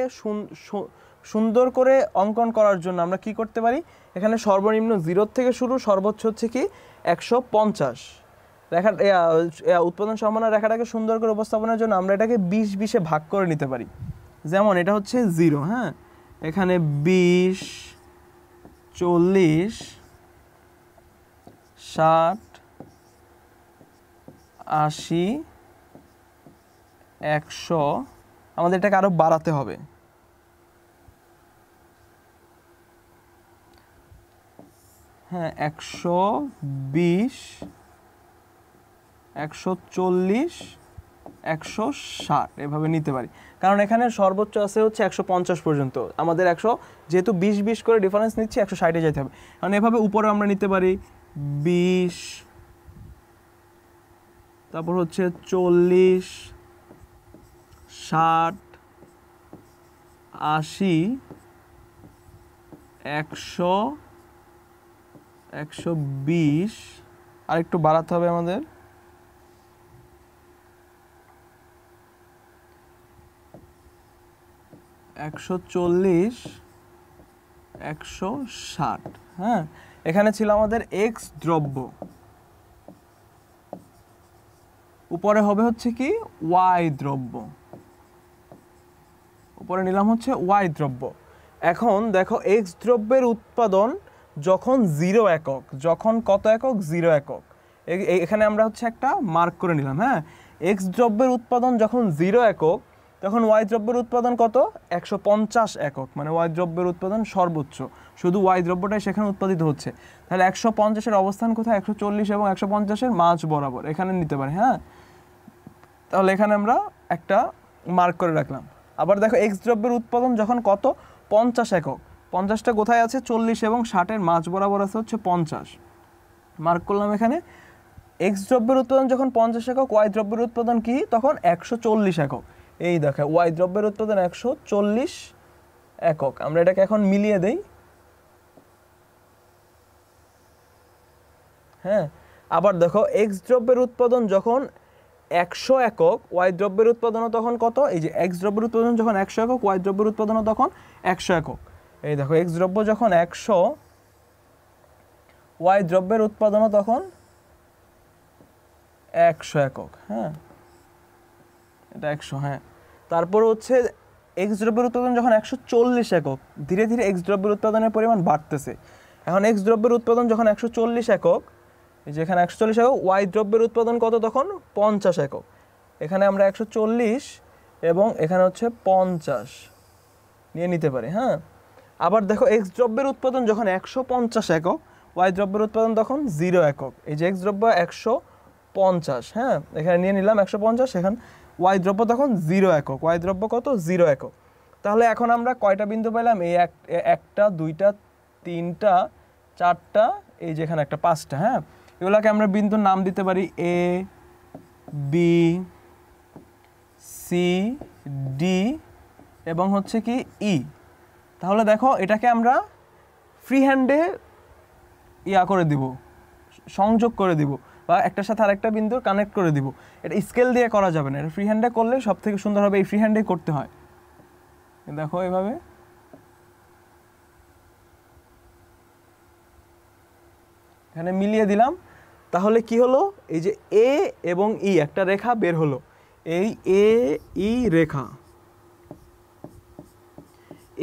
সুন্দর করে অঙ্কন করার জন্য আমরা কি করতে পারি? এখানে সর্বনিম্ন 0 থেকে শুরু, সর্বোচ্চ হচ্ছে কি 150। রেখা উৎপাদন সম্ভাবনা রেখাটাকে সুন্দর করে উপস্থাপনের জন্য আমরা এটাকে 20-20-এ ভাগ করে নিতে পারি। যেমন এটা হচ্ছে 0, হ্যাঁ, এখানে 20, 40, 60, 80, 100। আমাদের এটাকে আরো বাড়াতে হবে। হ্যাঁ, 120, 140, 160 এভাবে নিতে পারি, কারণ এখানে সর্বোচ্চ আছে হচ্ছে 150 পর্যন্ত। আমাদের 100 যেহেতু 20-20 করে ডিফারেন্স নিচ্ছি, 160-এ যেতে হবে। কারণ এভাবে উপরে আমরা নিতে পারি 20, তারপর হচ্ছে 40, 60, 80, 100, 120, আর একটু বাড়াতে হবে আমাদের। 140, 160। হ্যাঁ, এখানে ছিল আমাদের এক্স দ্রব্য, উপরে হবে হচ্ছে কি ওয়াই দ্রব্য, উপরে নিলাম হচ্ছে ওয়াই দ্রব্য। এখন দেখো এক্স দ্রব্যের উৎপাদন যখন 0 একক, যখন কত একক? 0 একক। এখানে আমরা হচ্ছে একটা মার্ক করে নিলাম। হ্যাঁ, এক্স দ্রব্যের উৎপাদন যখন 0 একক, তখন ওয়াই দ্রব্যের উৎপাদন কত? 150 একক, মানে ওয়াই দ্রব্যের উৎপাদন সর্বোচ্চ, শুধু ওয়াই দ্রব্যটাই সেখানে উৎপাদিত হচ্ছে। তাহলে 150-এর অবস্থান কোথায়? 140 এবং 150-এর মাঝ বরাবর এখানে নিতে পারি। হ্যাঁ, তাহলে এখানে আমরা একটা মার্ক করে রাখলাম। আবার দেখো এক্স দ্রব্যের উৎপাদন যখন কত? 50 একক। 50টা কোথায় আছে? 40 এবং 60-এর মাঝ বরাবর আছে হচ্ছে 50, মার্ক করলাম এখানে। এক্স দ্রব্যের উৎপাদন যখন 50 একক, ওয়াই দ্রব্যের উৎপাদন কি তখন? 140 একক। এই দেখো ওয়াই দ্রব্যের উৎপাদন 140 একক। আমরা এটাকে এখন মিলিয়ে দেই। হ্যাঁ, আবার দেখো এক্স দ্রব্যের উৎপাদন যখন 100 একক, ওয়াই দ্রব্যের উৎপাদনও তখন কত? এই যে এক্স দ্রব্যের উৎপাদন যখন 100 একক, ওয়াই দ্রব্যের উৎপাদনও তখন 100 একক। এই দেখো এক্স দ্রব্য যখন 100, ওয়াই দ্রব্যের উৎপাদনও তখন 100 একক। হ্যাঁ, এটা 100। হ্যাঁ, তারপর হচ্ছে এক্স দ্রব্যের উৎপাদন যখন 140 একক, ধীরে ধীরে এক্স দ্রব্যের উৎপাদনের পরিমাণ বাড়তেছে। এখন এক্স দ্রব্যের উৎপাদন যখন 140 একক, এই যে এখানে 140 একক, ওয়াই দ্রব্যের উৎপাদন কত তখন? 50 একক। এখানে আমরা 140 এবং এখানে হচ্ছে 50 নিয়ে নিতে পারি। হ্যাঁ, আবার দেখো এক্স দ্রব্যের উৎপাদন যখন 150 একক, ওয়াই দ্রব্যের উৎপাদন তখন 0 একক। এই যে এক্স দ্রব্য 150, হ্যাঁ এখানে নিয়ে নিলাম 150, এখানে ওয়াই দ্রব্য তখন 0 একক। ওয়াই দ্রব্য কত? 0 একক। তাহলে এখন আমরা কয়টা বিন্দু পেলাম? এই একটা, দুইটা, তিনটা, চারটা, এই যে এখানে একটা, 5টা। হ্যাঁ, এগুলোকে আমরা বিন্দুর নাম দিতে পারি এ, বি, সি, ডি এবং হচ্ছে কি ই। তাহলে দেখো এটাকে আমরা ফ্রি হ্যান্ডে করে দিব, সংযোগ করে দিব, বা একটার সাথে আরেকটা বিন্দু কানেক্ট করে দিব। এটা স্কেল দিয়ে করা যাবে না, এটা ফ্রি হ্যান্ডে করলে সব থেকে সুন্দর হবে। এই ফ্রি হ্যান্ডে করতে হয়। দেখো এভাবে এখানে মিলিয়ে দিলাম। তাহলে কি হলো? এই যে এ এবং ই একটা রেখা বের হলো। এই এ ই রেখা,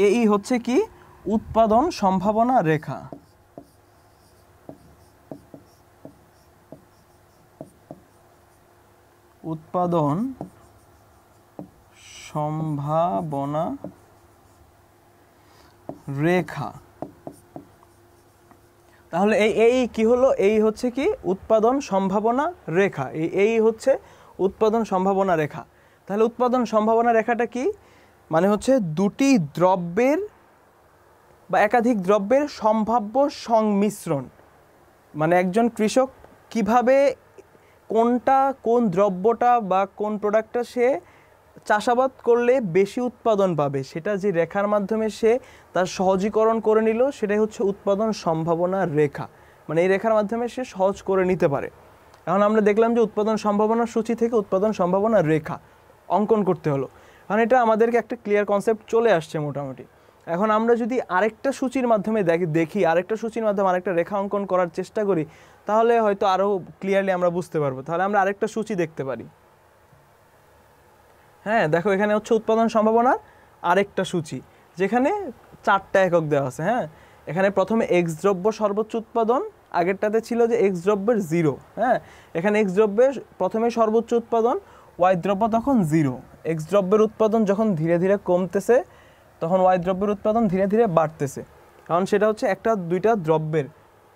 এ ই হচ্ছে কি? উৎপাদন সম্ভাবনা রেখা। উৎপাদন সম্ভাবনা রেখা। তাহলে এই কি হলো? এই হচ্ছে কি? উৎপাদন সম্ভাবনা রেখা। এই হচ্ছে উৎপাদন সম্ভাবনা রেখা। তাহলে উৎপাদন সম্ভাবনা রেখাটা কি? মানে হচ্ছে দুটি দ্রব্যের বা একাধিক দ্রব্যের সম্ভাব্য সংমিশ্রণ। মানে একজন কৃষক কিভাবে কোন দ্রব্যটা বা কোন প্রোডাক্টটা সে চাষাবাদ করলে বেশি উৎপাদন পাবে, সেটা যে রেখার মাধ্যমে সে তার সহজীকরণ করে নিল, সেটাই হচ্ছে উৎপাদন সম্ভাবনা রেখা। মানে এই রেখার মাধ্যমে সে সহজ করে নিতে পারে। এখন আমরা দেখলাম যে উৎপাদন সম্ভাবনা সূচি থেকে উৎপাদন সম্ভাবনা রেখা অঙ্কন করতে হলো। কারণ এটা আমাদেরকে একটা ক্লিয়ার কনসেপ্ট চলে আসছে মোটামুটি। এখন আমরা যদি আরেকটা সূচির মাধ্যমে দেখি, আরেকটা সূচির মাধ্যমে আরেকটা রেখা অঙ্কন করার চেষ্টা করি, তাহলে হয়তো আরও ক্লিয়ারলি আমরা বুঝতে পারবো। তাহলে আমরা আরেকটা সূচি দেখতে পারি। হ্যাঁ, দেখো এখানে হচ্ছে উৎপাদন সম্ভাবনার আরেকটা সূচি, যেখানে 4টা একক দেওয়া আছে। হ্যাঁ, এখানে প্রথমে এক্স দ্রব্য সর্বোচ্চ উৎপাদন, আগেরটাতে ছিল যে এক্স দ্রব্যের 0। হ্যাঁ, এখানে এক্স দ্রব্যের প্রথমে সর্বোচ্চ উৎপাদন, ওয়াই দ্রব্য তখন 0। এক্স দ্রব্যের উৎপাদন যখন ধীরে ধীরে কমতেছে, তখন ওয়াই দ্রব্যের উৎপাদন ধীরে ধীরে বাড়তেছে। কারণ সেটা হচ্ছে একটা দুইটা দ্রব্যের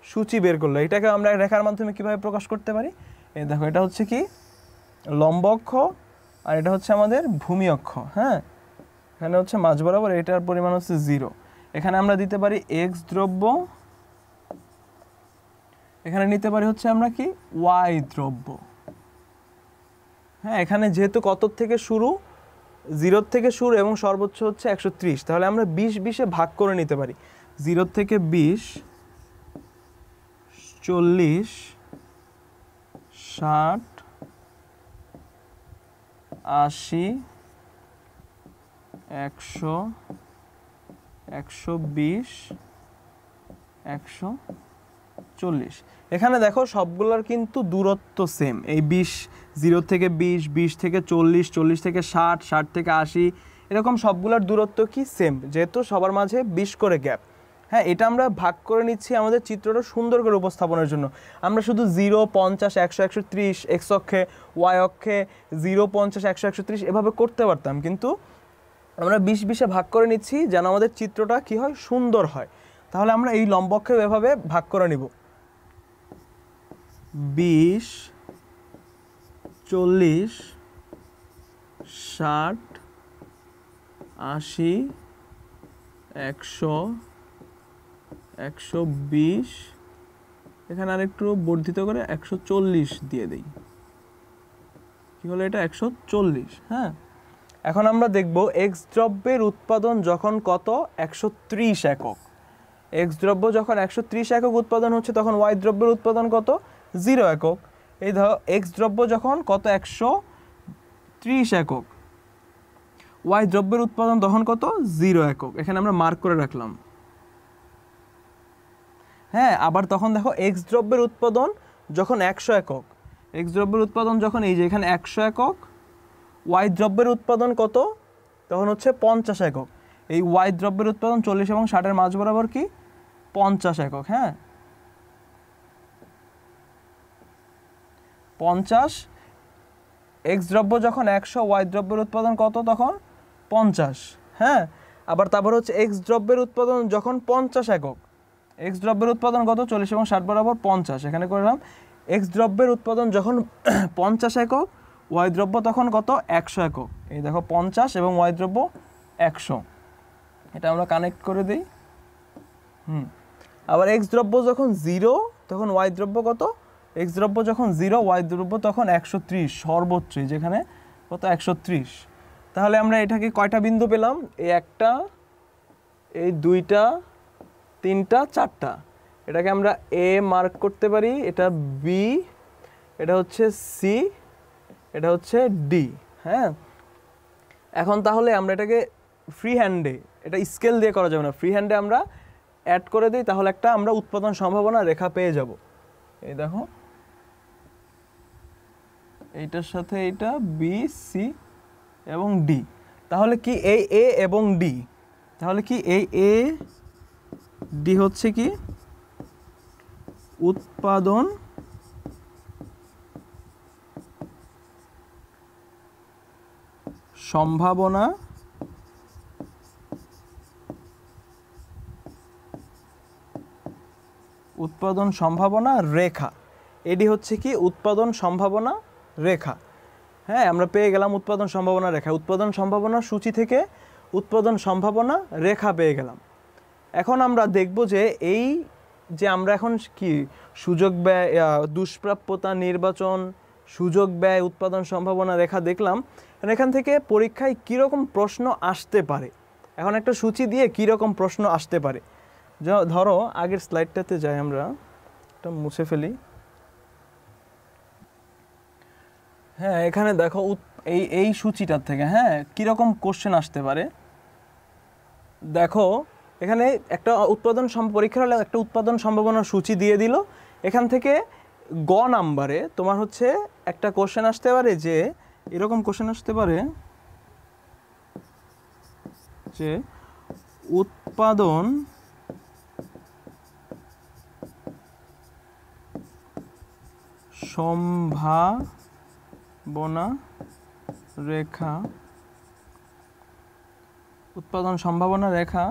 সূচি বের করলো। এটাকে আমরা রেখার মাধ্যমে কিভাবে প্রকাশ করতে পারি? এই দেখো, এটা হচ্ছে কি? লম্ব অক্ষ, আর এটা হচ্ছে আমাদের ভূমি অক্ষ। হ্যাঁ, এখানে হচ্ছে মাঝ বরাবর, এটার পরিমাণ হচ্ছে 0। এখানে আমরা দিতে পারি এক্স দ্রব্য, এখানে নিতে পারি হচ্ছে আমরা কি? ওয়াই দ্রব্য। হ্যাঁ, এখানে যেহেতু কত থেকে শুরু? 0 থেকে শুরু এবং সর্বোচ্চ হচ্ছে 130। তাহলে আমরা 20-20-এ ভাগ করে নিতে পারি। 0 থেকে 20, 40, 60, 80, 100, 120, 140। এখানে দেখো সবগুলোর কিন্তু দূরত্ব সেম। এই 0 থেকে 20, 20 থেকে 40, 40 থেকে 60, 60 থেকে 80, এরকম সবগুলোর দূরত্ব কি? সেম, যেহেতু সবার মাঝে 20 করে গ্যাপ। হ্যাঁ, এটা আমরা ভাগ করে নিচ্ছি আমাদের চিত্রটা সুন্দর করে উপস্থাপনের জন্য। আমরা শুধু 0, 50, 100, 130 এক্স অক্ষে, ওয়াই অক্ষে 0, 50, 100, 130 এভাবে করতে পারতাম, কিন্তু আমরা 20-20-এ ভাগ করে নিচ্ছি যেন আমাদের চিত্রটা কি হয়, সুন্দর হয়। তাহলে আমরা এই লম্ব অক্ষে এভাবে ভাগ করে নিব, 20, 40, 60, 80, 100, 120, এখানে আরেকটু বর্ধিত করে 140 দিয়ে দেই, কি হলো এটা, 140। হ্যাঁ, এখন আমরা দেখব এক্স দ্রব্যের উৎপাদন যখন কত, 130 একক। এক্স দ্রব্য যখন 130 একক উৎপাদন হচ্ছে, তখন ওয়াই দ্রব্যের উৎপাদন কত, 0 একক। এই ধরো এক্স দ্রব্য যখন কত, 130 একক, ওয়াই দ্রব্যের উৎপাদন তখন কত, 0 একক। এখানে আমরা মার্ক করে রাখলাম। হ্যাঁ, আবার তখন দেখো এক্স দ্রব্যের উৎপাদন যখন 100 একক, এক্স দ্রব্যের উৎপাদন যখন এই যে এখানে 100 একক, ওয়াই দ্রব্যের উৎপাদন কত, তখন হচ্ছে 50 একক। এই ওয়াই দ্রব্যের উৎপাদন 40 এবং 60-এর মাঝ বরাবর কি, 50 একক। হ্যাঁ, 50। এক্স দ্রব্য যখন 100, ওয়াই দ্রব্যের উৎপাদন কত, তখন 50। হ্যাঁ, আবার তারপর হচ্ছে এক্স দ্রব্যের উৎপাদন যখন 50 একক, এক্স দ্রব্যের উৎপাদন কত, 40 এবং 60 বরাবর 50। এখানে করলাম এক্স দ্রব্যের উৎপাদন যখন 50 একক, ওয়াই দ্রব্য তখন কত, 100 একক। এই দেখো 50 এবং ওয়াই দ্রব্য 100, এটা আমরা কানেক্ট করে দিই। আবার এক্স দ্রব্য যখন 0, তখন ওয়াই দ্রব্য কত, এক্স দ্রব্য যখন 0, ওয়াই দ্রব্য তখন 130, সর্বোচ্চ যেখানে কত, 130। তাহলে আমরা এটাকে কয়টা বিন্দু পেলাম, এই একটা, এই দুইটা, তিনটা, চারটা। এটাকে আমরা এ মার্ক করতে পারি, এটা বি, এটা হচ্ছে সি, এটা হচ্ছে ডি। হ্যাঁ, এখন তাহলে আমরা এটাকে ফ্রি হ্যান্ডে, এটা স্কেল দিয়ে করা যাবে না, ফ্রি হ্যান্ডে আমরা অ্যাড করে দিই, তাহলে একটা আমরা উৎপাদন সম্ভাবনা রেখা পেয়ে যাব। এই দেখো, এইটার সাথে এইটা বি, সি এবং ডি। তাহলে কি এই এ এবং ডি, তাহলে কি এই এ ডি হচ্ছে কি উৎপাদন সম্ভাবনা রেখা। এডি হচ্ছে কি উৎপাদন সম্ভাবনা রেখা। হ্যাঁ, আমরা পেয়ে গেলাম উৎপাদন সম্ভাবনা রেখা। উৎপাদন সম্ভাবনা সূচি থেকে উৎপাদন সম্ভাবনা রেখা পেয়ে গেলাম। এখন আমরা দেখব যে এই যে আমরা এখন কি সুযোগ ব্যয়, দুষ্প্রাপ্যতা নির্বাচন, সুযোগ ব্যয়, উৎপাদন সম্ভাবনা রেখা দেখলাম। এখান থেকে পরীক্ষায় কীরকম প্রশ্ন আসতে পারে, এখন একটা সূচি দিয়ে কীরকম প্রশ্ন আসতে পারে। ধরো আগের স্লাইডটাতে যাই, আমরা এটা মুছে ফেলি। হ্যাঁ, এখানে দেখো এই সূচিটার থেকে হ্যাঁ কীরকম কোশ্চেন আসতে পারে। দেখো এখানে একটা উৎপাদন পরীক্ষার হলে একটা উৎপাদন সম্ভাবনার সূচি দিয়ে দিল। এখান থেকে গ নাম্বারে তোমার হচ্ছে একটা কোশ্চেন আসতে পারে, যে এরকম কোশ্চেন আসতে পারে যে উৎপাদন সম্ভাবনা রেখা, উৎপাদন সম্ভাবনা রেখা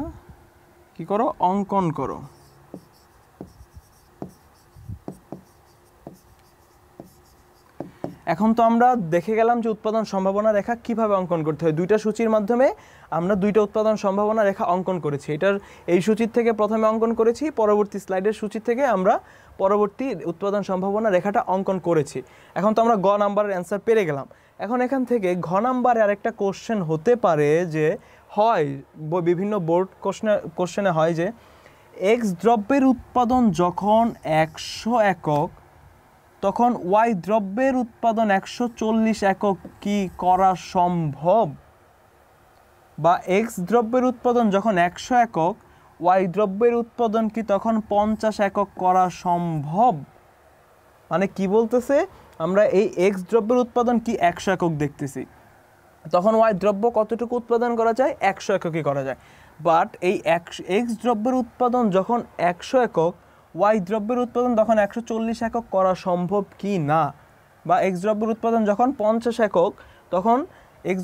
কি করো, অঙ্কন করো। এখন তো আমরা দেখে গেলাম যে উৎপাদন সম্ভাবনা রেখা কিভাবে অঙ্কন করতে হয়। দুইটা সূচির মাধ্যমে আমরা দুইটা উৎপাদন সম্ভাবনা রেখা অঙ্কন করেছি। এটার এই সূচির থেকে প্রথমে অঙ্কন করেছি, পরবর্তী স্লাইডের সূচি থেকে আমরা পরবর্তী উৎপাদন সম্ভাবনা রেখাটা অঙ্কন করেছি। এখন তো আমরা গ নাম্বারের অ্যান্সার পেরে গেলাম। এখন এখান থেকে ঘ নাম্বারে আরেকটা কোশ্চেন হতে পারে, যে হয় বিভিন্ন বোর্ড কোশ্চেনে হয় যে এক্স দ্রব্যের উৎপাদন যখন 100 একক, তখন ওয়াই দ্রব্যের উৎপাদন 140 একক কি করা সম্ভব? বা এক্স দ্রব্যের উৎপাদন যখন 100 একক, ওয়াই দ্রব্যের উৎপাদন কি তখন 50 একক করা সম্ভব? মানে কি বলতেছে, আমরা এই এক্স দ্রব্যের উৎপাদন কি 100 একক দেখতেছি, তখন ওয়াই দ্রব্য কতটুকু উৎপাদন করা যায়, 100 এককই করা যায়। বাট এই এক্স দ্রব্যের উৎপাদন যখন 100 একক, ওয়াই দ্রব্যের উৎপাদন তখন 140 একক করা সম্ভব কি না, বা এক্স দ্রব্যের উৎপাদন যখন 50 একক তখন এক্স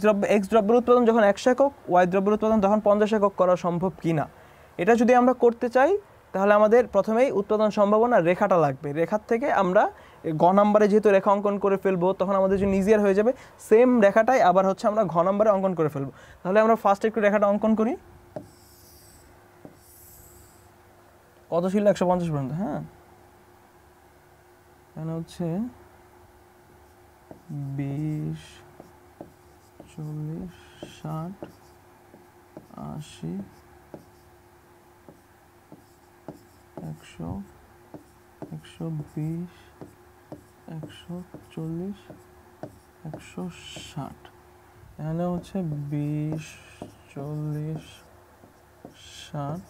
দ্রব্যের উৎপাদন যখন 100 একক, ওয়াই দ্রব্যের উৎপাদন তখন 50 একক করা সম্ভব কি না। এটা যদি আমরা করতে চাই তাহলে আমাদের প্রথমেই উৎপাদন সম্ভাবনা রেখাটা লাগবে। রেখার থেকে আমরা ঘ নাম্বারে যেহেতু রেখা অঙ্কন করে ফেলবো তখন আমাদের জন্য ইজিয়ার হয়ে যাবে। সেম রেখাটাই আবার হচ্ছে আমরা ঘ নাম্বারে অঙ্কন করে ফেলবো। তাহলে আমরা ফার্স্ট একটু রেখাটা অঙ্কন করি। কত ছিল? 150 পর্যন্ত। হ্যাঁ, এখানে হচ্ছে 20, 40, 60, 80, 100, 120, 140, 160। এখানে হচ্ছে 20, 40, 60,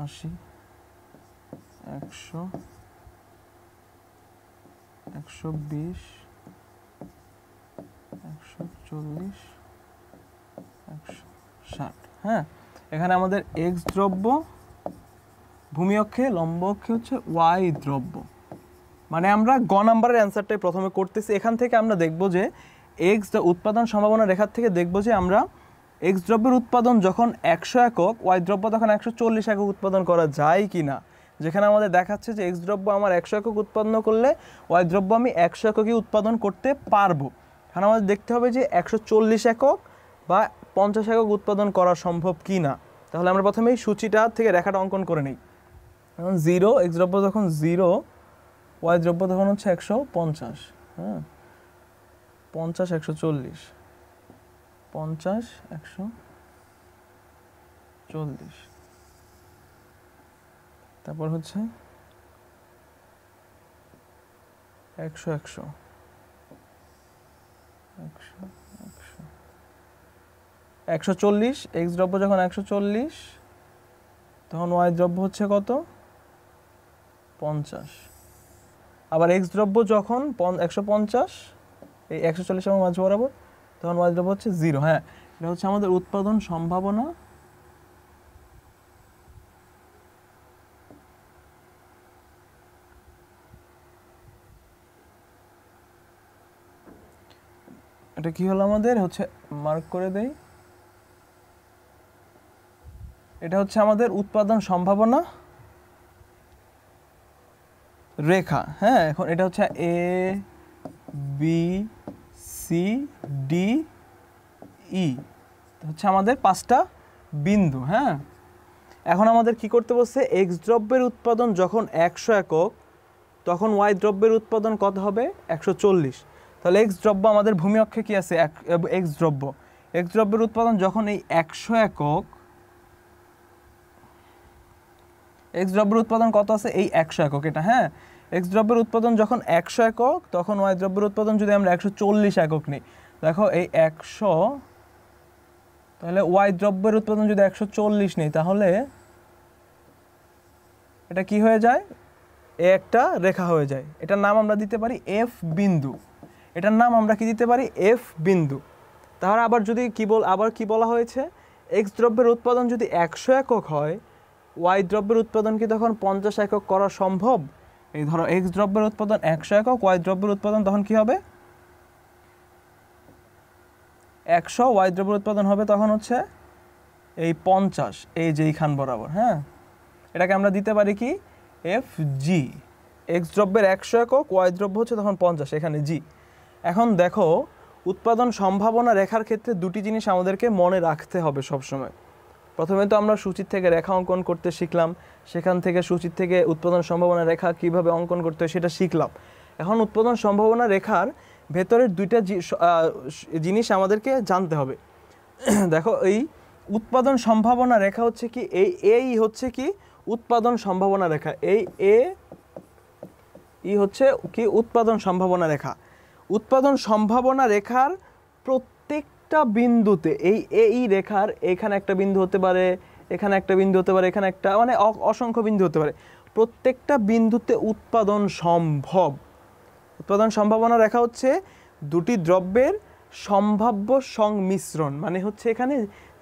80, 100, 120, 140, 160। হ্যাঁ, এখানে আমাদের এক্স দ্রব্য, ভূমি অক্ষে লম্ব অক্ষে হচ্ছে ওয়াই দ্রব্য। মানে আমরা গ নাম্বারের অ্যান্সারটাই প্রথমে করতেছি। এখান থেকে আমরা দেখব যে এক্স উৎপাদন সম্ভাবনা রেখার থেকে দেখব যে আমরা এক্স দ্রব্যের উৎপাদন যখন 100 একক, ওয়াই দ্রব্য তখন 140 একক উৎপাদন করা যায় কি না। যেখানে আমাদের দেখাচ্ছে যে এক্স দ্রব্য আমার 100 একক উৎপন্ন করলে ওয়াই দ্রব্য আমি 100 এককই উৎপাদন করতে পারবো। এখানে আমাদের দেখতে হবে যে 140 একক বা 50 একক উৎপাদন করা সম্ভব কি না। তাহলে আমরা প্রথমে এই সূচিটা থেকে রেখাটা অঙ্কন করে নিই। এখন 0, এক্স দ্রব্য যখন 0, ওয়াই দ্রব্য তখন হচ্ছে 150। হ্যাঁ, 50, 140, 50, 140। তারপর হচ্ছে 100, 100, 140। এক্স দ্রব্য যখন 140 তখন ওয়াই দ্রব্য হচ্ছে কত? 50। আবার এক্স দ্রব্য যখন 150, এই 140 এবং মাঝ বরাবর, তখন ওয়াই দ্রব্য হচ্ছে 0। হ্যাঁ, এটা হচ্ছে আমাদের উৎপাদন সম্ভাবনা এটা কি হলো আমাদের হচ্ছে মার্ক করে দেই। এটা হচ্ছে আমাদের উৎপাদন সম্ভাবনা রেখা। হ্যাঁ, এখন এটা হচ্ছে A B C D E হচ্ছে আমাদের 5টা বিন্দু। হ্যাঁ, এখন আমাদের কি করতে বলছে? এক্স দ্রব্যের উৎপাদন যখন 100 একক তখন ওয়াই দ্রব্যের উৎপাদন কত হবে? 140। তাহলে এক্স দ্রব্য আমাদের ভূমি অক্ষে কি আছে? এক্স দ্রব্যের উৎপাদন যখন এই 100 একক, এক্স দ্রব্যের উৎপাদন কত আছে? এই 100 একক এটা। হ্যাঁ, এক্স দ্রব্যের উৎপাদন যখন 100 একক তখন ওয়াই দ্রব্যের উৎপাদন যদি আমরা 140 একক নিই, দেখো এই 100, তাহলে ওয়াই দ্রব্যের উৎপাদন যদি 140 নেই তাহলে এটা কি হয়ে যায়? এ একটা রেখা হয়ে যায়। এটার নাম আমরা দিতে পারি এফ বিন্দু। এটার নাম আমরা কি দিতে পারি? এফ বিন্দু। তাহলে আবার যদি আবার কি বলা হয়েছে? এক্স দ্রব্যের উৎপাদন যদি 100 একক হয়, ওয়াই দ্রব্যের উৎপাদন কি তখন 50 একক করা সম্ভব? এই ধরো এক্স দ্রব্যের উৎপাদন 100 একক, ওয়াই দ্রব্যের উৎপাদন তখন কি হবে? 100, ওয়াই দ্রব্যের উৎপাদন হবে তখন হচ্ছে এই 50, এই যে এইখান বরাবর। হ্যাঁ, এটাকে আমরা দিতে পারি কি? F G. এক্স দ্রব্যের 100 একক, ওয়াই দ্রব্য হচ্ছে তখন 50, এখানে জি। এখন দেখো উৎপাদন সম্ভাবনা রেখার ক্ষেত্রে দুটি জিনিস আমাদেরকে মনে রাখতে হবে সবসময়। প্রথমে তো আমরা সূচির থেকে রেখা অঙ্কন করতে শিখলাম, সেখান থেকে সূচির থেকে উৎপাদন সম্ভাবনা রেখা কিভাবে অঙ্কন করতে হয় সেটা শিখলাম। এখন উৎপাদন সম্ভাবনা রেখার ভেতরের দুইটা জিনিস আমাদেরকে জানতে হবে। দেখো এই উৎপাদন সম্ভাবনা রেখা হচ্ছে কি? এই হচ্ছে কি উৎপাদন সম্ভাবনা রেখা। এই হচ্ছে কি উৎপাদন সম্ভাবনা রেখা। উৎপাদন সম্ভাবনা রেখার প্রত্যেকটা বিন্দুতে এই রেখার এখানে একটা বিন্দু হতে পারে, এখানে একটা বিন্দু হতে পারে, এখানে একটা, মানে অসংখ্য বিন্দু হতে পারে। প্রত্যেকটা বিন্দুতে উৎপাদন সম্ভব। উৎপাদন সম্ভাবনা রেখা হচ্ছে দুটি দ্রব্যের সম্ভাব্য সংমিশ্রণ। মানে হচ্ছে এখানে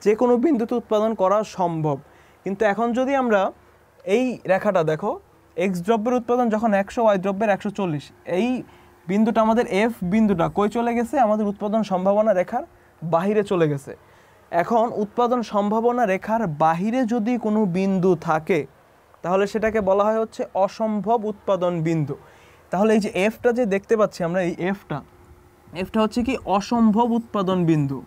যে কোনো বিন্দুতে উৎপাদন করা সম্ভব। কিন্তু এখন যদি আমরা এই রেখাটা দেখো, এক্স দ্রব্যের উৎপাদন যখন 100, ওয়াই দ্রব্যের 140, এই বিন্দুটা আমাদের এফ বিন্দুটা কই চলে গেছে? আমাদের উৎপাদন সম্ভাবনা রেখার বাহিরে চলে গেছে। এখন উৎপাদন সম্ভাবনা রেখার বাহিরে যদি কোনো বিন্দু থাকে তাহলে সেটাকে বলা হয় হচ্ছে অসম্ভব উৎপাদন বিন্দু। তাহলে এই যে এফটা যে দেখতে পাচ্ছি আমরা, এই এফটা হচ্ছে কি অসম্ভব উৎপাদন বিন্দু,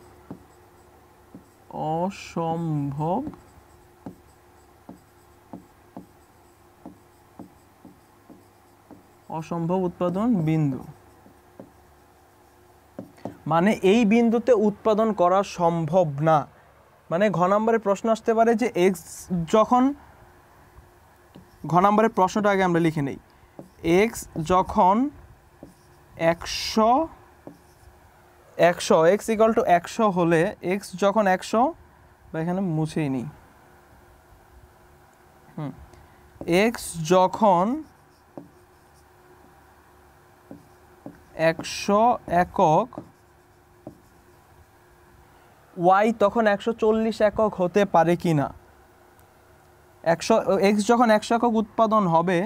অসম্ভব উৎপাদন বিন্দু। মানে এই বিন্দুতে উৎপাদন করা সম্ভব না। মানে ঘ নম্বরের প্রশ্ন আসতে পারে যে এক্স যখন, ঘ নম্বরের প্রশ্নটা আগে আমরা লিখে নেই, এক্স যখন 100 এক্স ইকুয়াল টু 100 হলে, এক্স যখন 100, বা এখানে মুছেই নিই, এক্স যখন 100 একক, ওয়াই তখন 140 একক হতে পারে কি না। এক্স যখন 100 একক উৎপাদন হবে,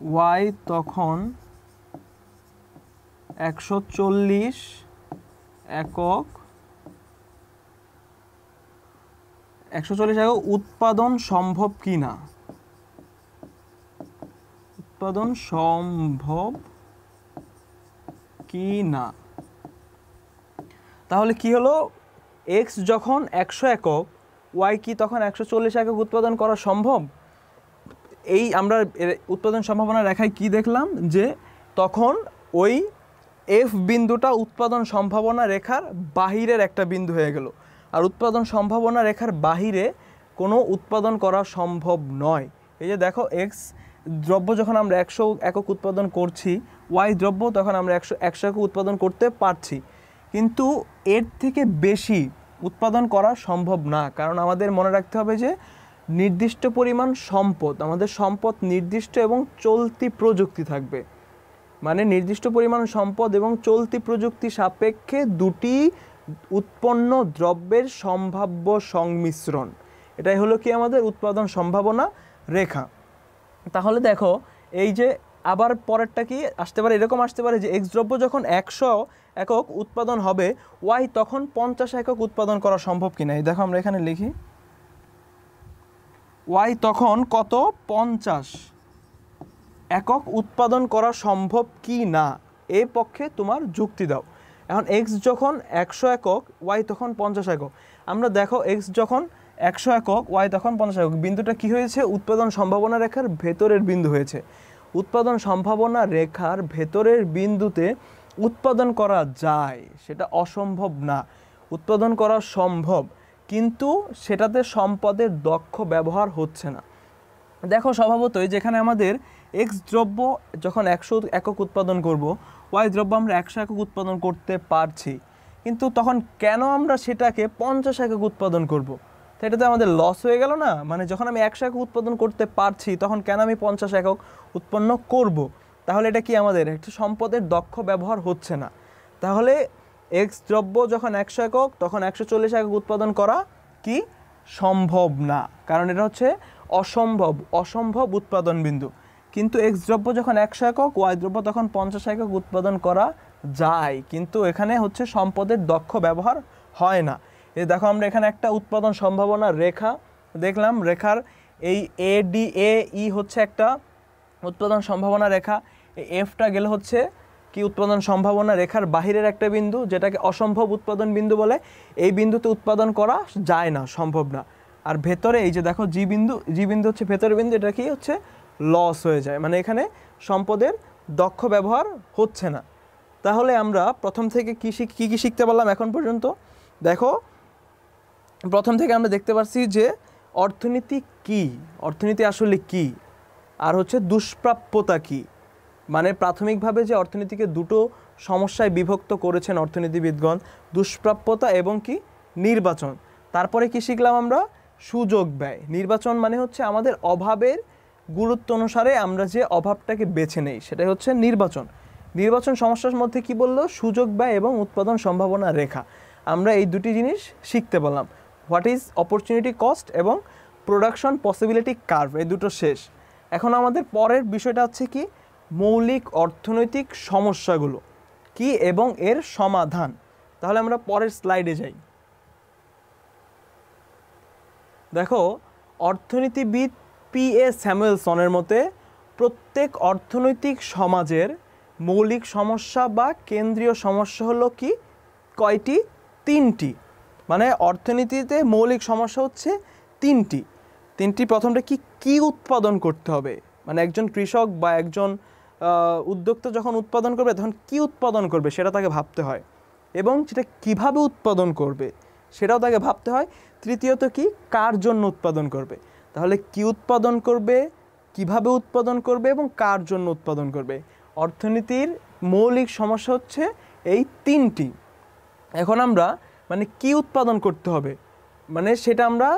ওয়াই তখন 140 একক, 140 একক উৎপাদন সম্ভব কি না, উৎপাদন সম্ভব কি না। তাহলে কি হলো, এক্স যখন 100 একক, ওয়াই কি তখন 140 একক উৎপাদন করা সম্ভব? এই আমরা উৎপাদন সম্ভাবনা রেখায় কি দেখলাম, যে তখন ওই এফ বিন্দুটা উৎপাদন সম্ভাবনা রেখার বাহিরের একটা বিন্দু হয়ে গেল। আর উৎপাদন সম্ভাবনা রেখার বাহিরে কোনো উৎপাদন করা সম্ভব নয়। এই যে দেখো, এক্স দ্রব্য যখন আমরা 100 একক উৎপাদন করছি, ওয়াই দ্রব্য তখন আমরা 100 একক উৎপাদন করতে পারছি, কিন্তু এর থেকে বেশি উৎপাদন করা সম্ভব না। কারণ আমাদের মনে রাখতে হবে যে নির্দিষ্ট পরিমাণ সম্পদ, আমাদের সম্পদ নির্দিষ্ট এবং চলতি প্রযুক্তি থাকবে। মানে নির্দিষ্ট পরিমাণ সম্পদ এবং চলতি প্রযুক্তি সাপেক্ষে দুটি উৎপন্ন দ্রব্যের সম্ভাব্য সংমিশ্রণ, এটাই হলো কি আমাদের উৎপাদন সম্ভাবনা রেখা। তাহলে দেখো, এই যে আবার পরেরটা কি আসতে পারে, এরকম আসতে পারে যে এক্স দ্রব্য যখন 100 একক উৎপাদন হবে, ওয়াই তখন 50 একক উৎপাদন করা সম্ভব কিনা। এই দেখো আমরা এখানে লিখি, ওয়াই তখন কত, 50 একক উৎপাদন করা সম্ভব কি না, এ পক্ষে তোমার যুক্তি দাও। এখন এক্স যখন 100 একক, ওয়াই তখন 50 একক, আমরা দেখো এক্স যখন 100 একক, ওয়াই তখন 50 একক, বিন্দুটা কি হয়েছে, উৎপাদন সম্ভাবনা রেখার ভেতরের বিন্দু হয়েছে। উৎপাদন সম্ভাবনা রেখার ভেতরের বিন্দুতে উৎপাদন করা যায়, সেটা অসম্ভব না। উৎপাদন করা সম্ভব, কিন্তু সেটাতে সম্পদের দক্ষ ব্যবহার হচ্ছে না। দেখো স্বভাবতই যেখানে আমাদের এক্স দ্রব্য যখন 100 একক উৎপাদন করব, ওয়াই দ্রব্য আমরা 100 একক উৎপাদন করতে পারছি, কিন্তু তখন কেন আমরা সেটাকে 50 একক উৎপাদন করব? তো এটাতে আমাদের লস হয়ে গেল না। মানে যখন আমি 100 একক উৎপাদন করতে পারছি, তখন কেন আমি 50 একক উৎপন্ন করব? তাহলে এটা কি আমাদের একটা সম্পদের দক্ষ ব্যবহার হচ্ছে না। তাহলে এক্স দ্রব্য যখন 100 একক, তখন 140 একক উৎপাদন করা কি সম্ভব না, কারণ এটা হচ্ছে অসম্ভব উৎপাদন বিন্দু। কিন্তু এক্স দ্রব্য যখন 100 একক, ওয়াই দ্রব্য তখন 50 একক উৎপাদন করা যায়, কিন্তু এখানে হচ্ছে সম্পদের দক্ষ ব্যবহার হয় না। এই দেখো আমরা এখানে একটা উৎপাদন সম্ভাবনা রেখা দেখলাম, রেখার এই ADAE হচ্ছে একটা উৎপাদন সম্ভাবনা রেখা, এই এফটা গেলে হচ্ছে কি উৎপাদন সম্ভাবনা রেখার বাহিরের একটা বিন্দু, যেটাকে অসম্ভব উৎপাদন বিন্দু বলে। এই বিন্দুতে উৎপাদন করা যায় না, সম্ভব না। আর ভেতরে এই যে দেখো জি বিন্দু হচ্ছে ভেতরের বিন্দু, এটা কি হচ্ছে লস হয়ে যায়, মানে এখানে সম্পদের দক্ষ ব্যবহার হচ্ছে না। তাহলে আমরা প্রথম থেকে কি শিখতে পারলাম এখন পর্যন্ত? দেখো, প্রথম থেকে আমরা দেখতে পাচ্ছি যে অর্থনীতি কি, অর্থনীতি আসলে কি, আর হচ্ছে দুষ্প্রাপ্যতা কি। মানে প্রাথমিকভাবে যে অর্থনীতিকে দুটো সমস্যায় বিভক্ত করেছেন অর্থনীতিবিদগণ, দুষ্প্রাপ্যতা এবং কি নির্বাচন। তারপরে কি শিখলাম আমরা, সুযোগ ব্যয়। নির্বাচন মানে হচ্ছে আমাদের অভাবের গুরুত্ব অনুসারে আমরা যে অভাবটাকে বেছে নেই, সেটাই হচ্ছে নির্বাচন। নির্বাচন সমস্যার মধ্যে কি বললো? সুযোগ ব্যয় এবং উৎপাদন সম্ভাবনা রেখা। আমরা এই দুটি জিনিস শিখতে পারলাম, হোয়াট ইজ অপরচুনিটি কস্ট এবং প্রোডাকশন পসিবিলিটি কার্ভ, এই দুটো শেষ। এখন আমাদের পরের বিষয়টা হচ্ছে কি? মৌলিক অর্থনৈতিক সমস্যাগুলো কি এবং এর সমাধান। তাহলে আমরা পরের স্লাইডে যাই। দেখো, অর্থনীতিবিদ P.A. স্যামুয়েলসনের মতে প্রত্যেক অর্থনৈতিক সমাজের মৌলিক সমস্যা বা কেন্দ্রীয় সমস্যা হলো কি? কয়টি? 3টি। মানে অর্থনীতিতে মৌলিক সমস্যা হচ্ছে 3টি। প্রথমটা কি উৎপাদন করতে হবে, মানে একজন কৃষক বা একজন উদ্যোক্তা যখন উৎপাদন করবে তখন কি উৎপাদন করবে সেটা তাকে ভাবতে হয়, এবং সেটা কিভাবে উৎপাদন করবে সেটাও তাকে ভাবতে হয়। তৃতীয়ত কি? কার জন্য উৎপাদন করবে। তাহলে কি উৎপাদন করবে, কিভাবে উৎপাদন করবে এবং কার জন্য উৎপাদন করবে। অর্থনীতির মৌলিক সমস্যা হচ্ছে এই 3টি। এখন আমরা মানে কি উৎপাদন করতে হবে, মানে সেটা আমরা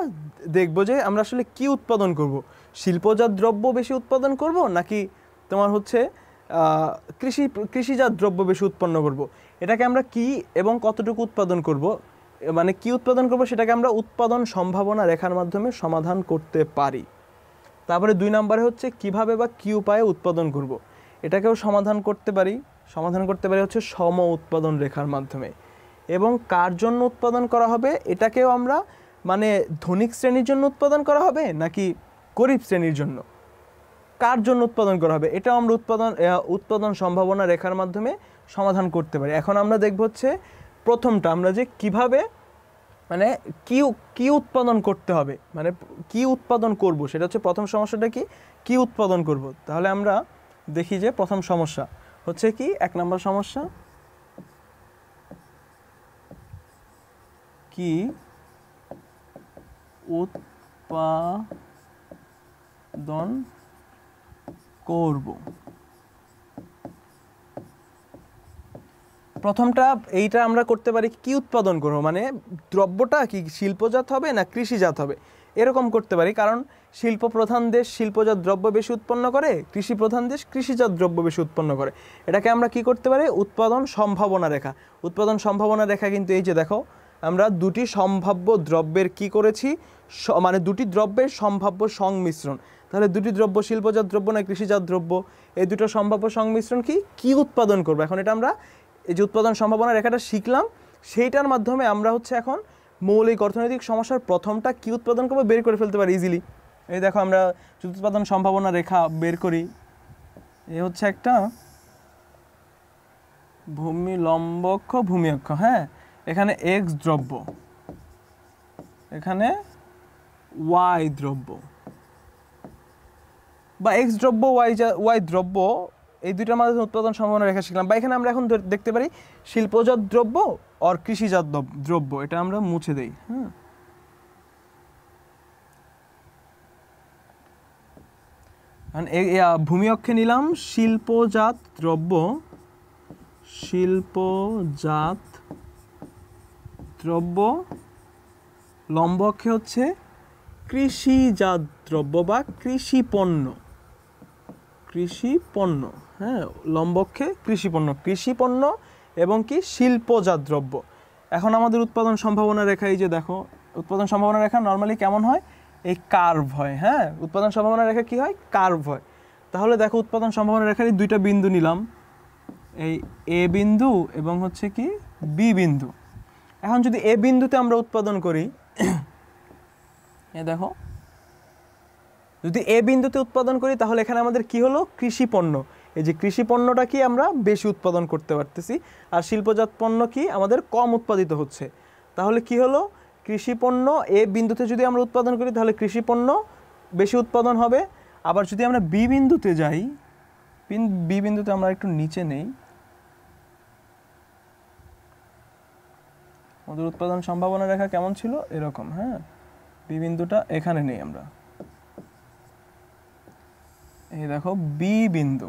দেখব যে আমরা আসলে কি উৎপাদন করব। শিল্পজাত দ্রব্য বেশি উৎপাদন করব নাকি তোমার হচ্ছে কৃষিজাত দ্রব্য বেশি উৎপন্ন করব। এটাকে আমরা কি এবং কতটুকু উৎপাদন করব, মানে কি উৎপাদন করব সেটাকে আমরা উৎপাদন সম্ভাবনা রেখার মাধ্যমে সমাধান করতে পারি। তারপরে 2 নম্বরে হচ্ছে কিভাবে বা কি উপায়ে উৎপাদন করব, এটাকেও সমাধান করতে পারি হচ্ছে সম উৎপাদন রেখার মাধ্যমে। এবং কার জন্য উৎপাদন করা হবে, এটাকেও আমরা মানে ধনিক শ্রেণীর জন্য উৎপাদন করা হবে নাকি গরিব শ্রেণীর জন্য, কার জন্য উৎপাদন করা হবে, এটাও আমরা উৎপাদন সম্ভাবনা রেখার মাধ্যমে সমাধান করতে পারি। এখন আমরা দেখব হচ্ছে প্রথমটা, আমরা যে কিভাবে মানে কি উৎপাদন করতে হবে, মানে কি উৎপাদন করব, সেটা হচ্ছে প্রথম সমস্যাটা কি উৎপাদন করব। তাহলে আমরা দেখি যে প্রথম সমস্যা হচ্ছে কি? 1 নম্বর সমস্যা, কি উৎপাদন করব। প্রথমটা এইটা আমরা করতে পারি কি উৎপাদন করব, মানে দ্রব্যটা কি শিল্পজাত হবে না কৃষিজাত হবে, এরকম করতে পারি। কারণ শিল্প প্রধান দেশ শিল্পজাত দ্রব্য বেশি উৎপন্ন করে, কৃষি প্রধান দেশ কৃষিজাত দ্রব্য বেশি উৎপন্ন করে। এটাকে আমরা কি করতে পারি? উৎপাদন সম্ভাবনা রেখা। উৎপাদন সম্ভাবনা রেখা কিন্তু এই যে দেখো, আমরা দুটি সম্ভাব্য দ্রব্যের কি করেছি, মানে দুটি দ্রব্যের সম্ভাব্য সংমিশ্রণ। তাহলে দুটি দ্রব্য শিল্পজাত দ্রব্য না কৃষিজাত দ্রব্য, এই দুটো সম্ভাব্য সংমিশ্রণ কি উৎপাদন করবো। এখন এটা আমরা এই যে উৎপাদন সম্ভাবনা রেখাটা শিখলাম, সেইটার মাধ্যমে আমরা হচ্ছে এখন মৌলিক অর্থনৈতিক সমস্যার প্রথমটা কি উৎপাদন করবো বের করে ফেলতে পারি ইজিলি। এই দেখো, আমরা উৎপাদন সম্ভাবনা রেখা বের করি। এই হচ্ছে একটা লম্ব অক্ষ ভূমি অক্ষ, হ্যাঁ, এখানে এক্স দ্রব্য, এখানে ওয়াই দ্রব্য, বা এক্স দ্রব্য ওয়াই দ্রব্য, এই দুইটার মাধ্যমে উৎপাদন সম্ভাবনা রেখা শিখলাম। বা এখানে আমরা এখন দেখতে পারি শিল্পজাত দ্রব্য আর কৃষিজাত দ্রব্য, এটা আমরা মুছে দেই। হ্যাঁ, ভূমি অক্ষে নিলাম শিল্পজাত দ্রব্য, লম্ব অক্ষে হচ্ছে কৃষিজাত দ্রব্য বা কৃষি পণ্য, হ্যাঁ, লম্ব অক্ষে কৃষি পণ্য এবং কি শিল্পজাত দ্রব্য। এখন আমাদের উৎপাদন সম্ভাবনা রেখা, এই যে দেখো উৎপাদন সম্ভাবনা রেখা নর্মালি কেমন হয়? এই কার্ভ হয়। হ্যাঁ, উৎপাদন সম্ভাবনা রেখা কি হয়? কার্ভ হয়। তাহলে দেখো উৎপাদন সম্ভাবনা রেখার এই দুইটা বিন্দু নিলাম, এই এ বিন্দু এবং হচ্ছে কি বি বিন্দু। এখন যদি এ বিন্দুতে আমরা উৎপাদন করি, দেখো যদি এ বিন্দুতে উৎপাদন করি তাহলে এখানে আমাদের কি হলো? কৃষি পণ্য। এই যে কৃষি পণ্যটা কি আমরা বেশি উৎপাদন করতে পারতেছি, আর শিল্পজাত পণ্য কি আমাদের কম উৎপাদিত হচ্ছে। তাহলে কি হলো? কৃষি পণ্য এ বিন্দুতে যদি আমরা উৎপাদন করি তাহলে কৃষি পণ্য বেশি উৎপাদন হবে। আবার যদি আমরা বি বিন্দুতে যাই, বি বিন্দুতে আমরা একটু নিচে নেই, আমাদের উৎপাদন সম্ভাবনা রেখা কেমন ছিল? এরকম। হ্যাঁ, বি বিন্দুটা এখানে নেই আমরা, এই দেখো বি বিন্দু।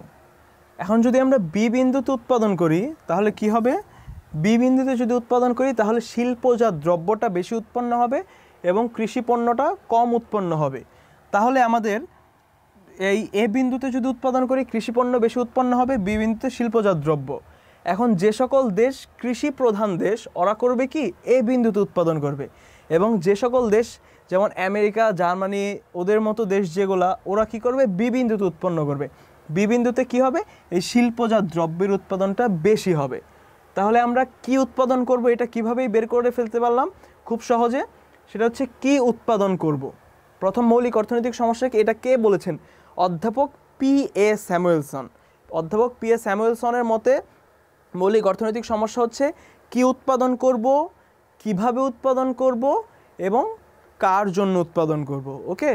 এখন যদি আমরা বি বিন্দুতে উৎপাদন করি তাহলে কি হবে? বি বিন্দুতে যদি উৎপাদন করি তাহলে শিল্পজাত দ্রব্যটা বেশি উৎপন্ন হবে এবং কৃষি পণ্যটা কম উৎপন্ন হবে। তাহলে আমাদের এই এ বিন্দুতে যদি উৎপাদন করি কৃষি পণ্য বেশি উৎপন্ন হবে, বি বিন্দুতে শিল্পজাত দ্রব্য। এখন যে সকল দেশ কৃষি প্রধান দেশ ওরা করবে কি এ বিন্দুতে উৎপাদন করবে, এবং যে সকল দেশ যেমন আমেরিকা, জার্মানি, ওদের মতো দেশ যেগুলা, ওরা কি করবে বি বিন্দুতে উৎপন্ন করবে। বি বিন্দুতে কি হবে, এই শিল্পজাত দ্রব্যের উৎপাদনটা বেশি হবে। তাহলে আমরা কি উৎপাদন করব এটা কিভাবেই বের করে ফেলতে পারলাম খুব সহজে। সেটা হচ্ছে কি উৎপাদন করব। প্রথম মৌলিক অর্থনৈতিক সমস্যা কি, এটা কে বলেছেন, অধ্যাপক পি এ স্যামুয়েলসন। অধ্যাপক পি এ স্যামুয়েলসনের মতে মৌলিক অর্থনৈতিক সমস্যা হচ্ছে কি উৎপাদন করব, কিভাবে উৎপাদন করব এবং কার জন্য উৎপাদন করব। ওকে,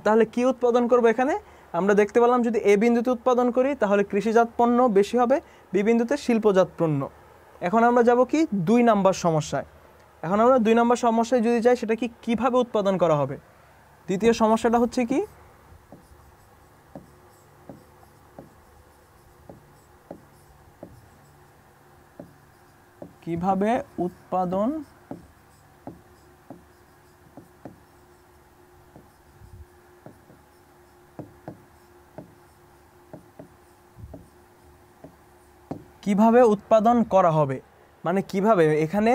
তাহলে কি উৎপাদন করব, এখানে আমরা দেখতে পেলাম যদি এ বিন্দুতে উৎপাদন করি তাহলে কৃষিজাত পণ্য বেশি হবে, বি বিন্দুতে শিল্পজাত পণ্য। এখন আমরা যাব কি 2 নাম্বার সমস্যায়। এখন আমরা 2 নাম্বার সমস্যায় যদি যাই, সেটা কি কিভাবে উৎপাদন করা হবে। দ্বিতীয় সমস্যাটা হচ্ছে কি, কিভাবে উৎপাদন করা হবে, মানে কিভাবে, এখানে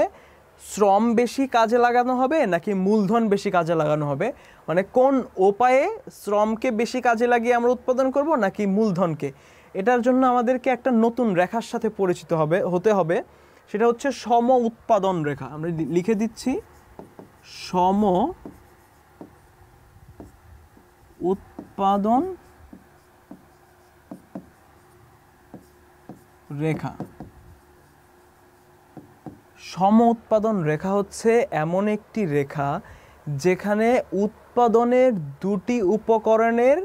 শ্রম বেশি কাজে লাগানো হবে নাকি মূলধন বেশি কাজে লাগানো হবে, মানে কোন উপায়ে শ্রমকে বেশি কাজে লাগিয়ে আমরা উৎপাদন করব নাকি মূলধনকে। এটার জন্য আমাদেরকে একটা নতুন রেখার সাথে পরিচিত হতে হবে, সেটা হচ্ছে সম উৎপাদন রেখা। আমরা লিখে দিচ্ছি সম উৎপাদন রেখা। সম উৎপাদন রেখা হচ্ছে এমন একটি রেখা যেখানে উৎপাদনের দুটি উপকরণের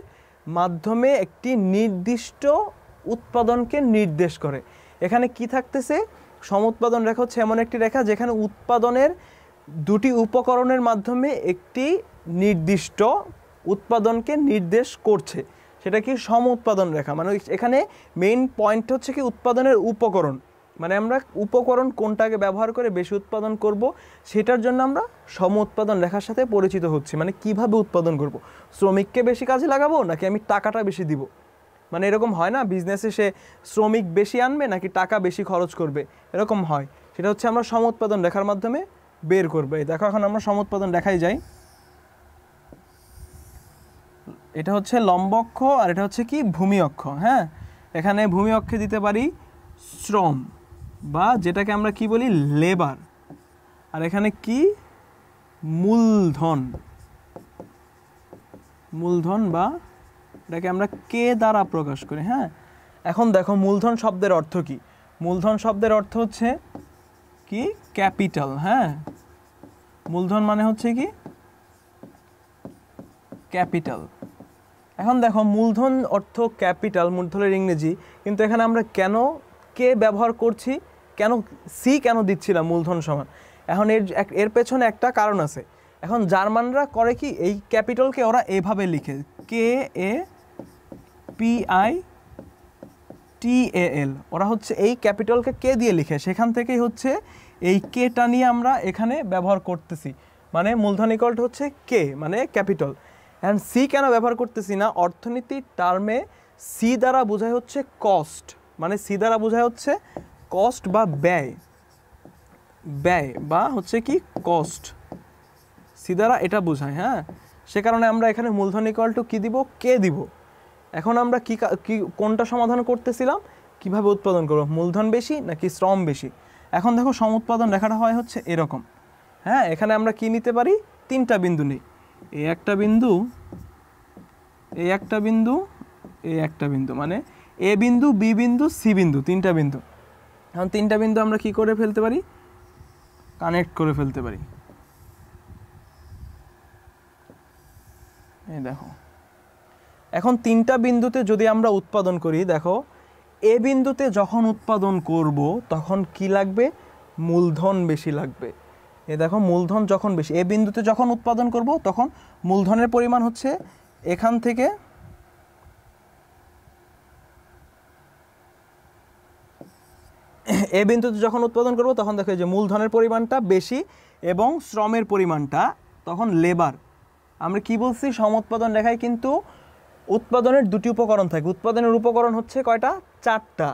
মাধ্যমে একটি নির্দিষ্ট উৎপাদনকে নির্দেশ করে। এখানে কি থাকতেছে, সম উৎপাদন রেখা হচ্ছে এমন একটি রেখা যেখানে উৎপাদনের দুটি উপকরণের মাধ্যমে একটি নির্দিষ্ট উৎপাদনকে নির্দেশ করছে, সেটা কি সম উৎপাদন রেখা। মানে এখানে মেইন পয়েন্ট হচ্ছে কি উৎপাদনের উপকরণ, মানে আমরা উপকরণ কোনটাকে ব্যবহার করে বেশি উৎপাদন করব সেটার জন্য আমরা সম উৎপাদন রেখার সাথে পরিচিত হচ্ছি। মানে কিভাবে উৎপাদন করব, শ্রমিককে বেশি কাজে লাগাবো নাকি আমি টাকাটা বেশি দিব। মানে এরকম হয় না, বিজনেসে সে শ্রমিক বেশি আনবে নাকি টাকা বেশি খরচ করবে, এরকম হয়। সেটা হচ্ছে আমরা সম উৎপাদন রেখার মাধ্যমে বের করবে। দেখো এখন আমরা সম উৎপাদন রেখায় যাই। এটা হচ্ছে লম্ব অক্ষ আর এটা হচ্ছে কি ভূমি অক্ষ। হ্যাঁ, এখানে ভূমি অক্ষে দিতে পারি শ্রম বা যেটাকে আমরা কি বলি লেবার, আর এখানে কি মূলধন। মূলধন বা এটাকে আমরা কে দ্বারা প্রকাশ করি। হ্যাঁ, এখন দেখো মূলধন শব্দের অর্থ কি। মূলধন শব্দের অর্থ হচ্ছে কি ক্যাপিটাল। হ্যাঁ, মূলধন মানে হচ্ছে কি ক্যাপিটাল। এখন দেখো মূলধন অর্থ ক্যাপিটাল, মূলধনের ইংরেজি, কিন্তু এখানে আমরা কেন কে ব্যবহার করছি, কেন সি কেন দিচ্ছি না মূলধন সমান। এখন এর পেছনে একটা কারণ আছে। এখন জার্মানরা করে কি, এই ক্যাপিটালকে ওরা এভাবে লিখে কে এ পি আই টি এ এল। ওরা হচ্ছে এই ক্যাপিটালকে কে দিয়ে লিখে, সেখান থেকেই হচ্ছে এই কেটা নিয়ে আমরা এখানে ব্যবহার করতেছি। মানে মূলধন ইকুয়াল টু হচ্ছে কে মানে ক্যাপিটাল। অ্যান্ড সি কেন ব্যবহার করতেছি না, অর্থনীতির টার্মে সি দ্বারা বোঝায় হচ্ছে কস্ট, মানে সি দ্বারা বোঝায় হচ্ছে কস্ট বা ব্যয়, ব্যয় বা হচ্ছে কি কস্ট, সি দ্বারা এটা বোঝায়। হ্যাঁ, সে কারণে আমরা এখানে মূলধন ইকুয়াল টু কী দিব, কে দিব। এখন আমরা কি কোনটা সমাধান করতেছিলাম, কিভাবে উৎপাদন করব, মূলধন বেশি নাকি শ্রম বেশি। এখন দেখো সম উৎপাদন রেখাটা হয় হচ্ছে এরকম। হ্যাঁ, এখানে আমরা কি নিতে পারি, 3টা বিন্দু নিই, এই একটা বিন্দু, এই একটা বিন্দু, এই একটা বিন্দু, মানে এ বিন্দু, বি বিন্দু, সি বিন্দু, 3টা বিন্দু। এখন 3টা বিন্দু আমরা কি করে ফেলতে পারি, কানেক্ট করে ফেলতে পারি। এই দেখো, এখন 3টা বিন্দুতে যদি আমরা উৎপাদন করি, দেখো এ বিন্দুতে যখন উৎপাদন করব তখন কি লাগবে, মূলধন বেশি লাগবে। এই দেখো মূলধন যখন বেশি, এ বিন্দুতে যখন উৎপাদন করব তখন মূলধনের পরিমাণ হচ্ছে এখান থেকে এ বিন্দুতে যখন উৎপাদন করব তখন দেখো যে মূলধনের পরিমাণটা বেশি এবং শ্রমের পরিমাণটা তখন লেবার। আমরা কি বলছি, সমউৎপাদন রেখায় কিন্তু উৎপাদনের দুটি উপকরণ থাকে। উৎপাদনের উপকরণ হচ্ছে কয়টা? 4টা।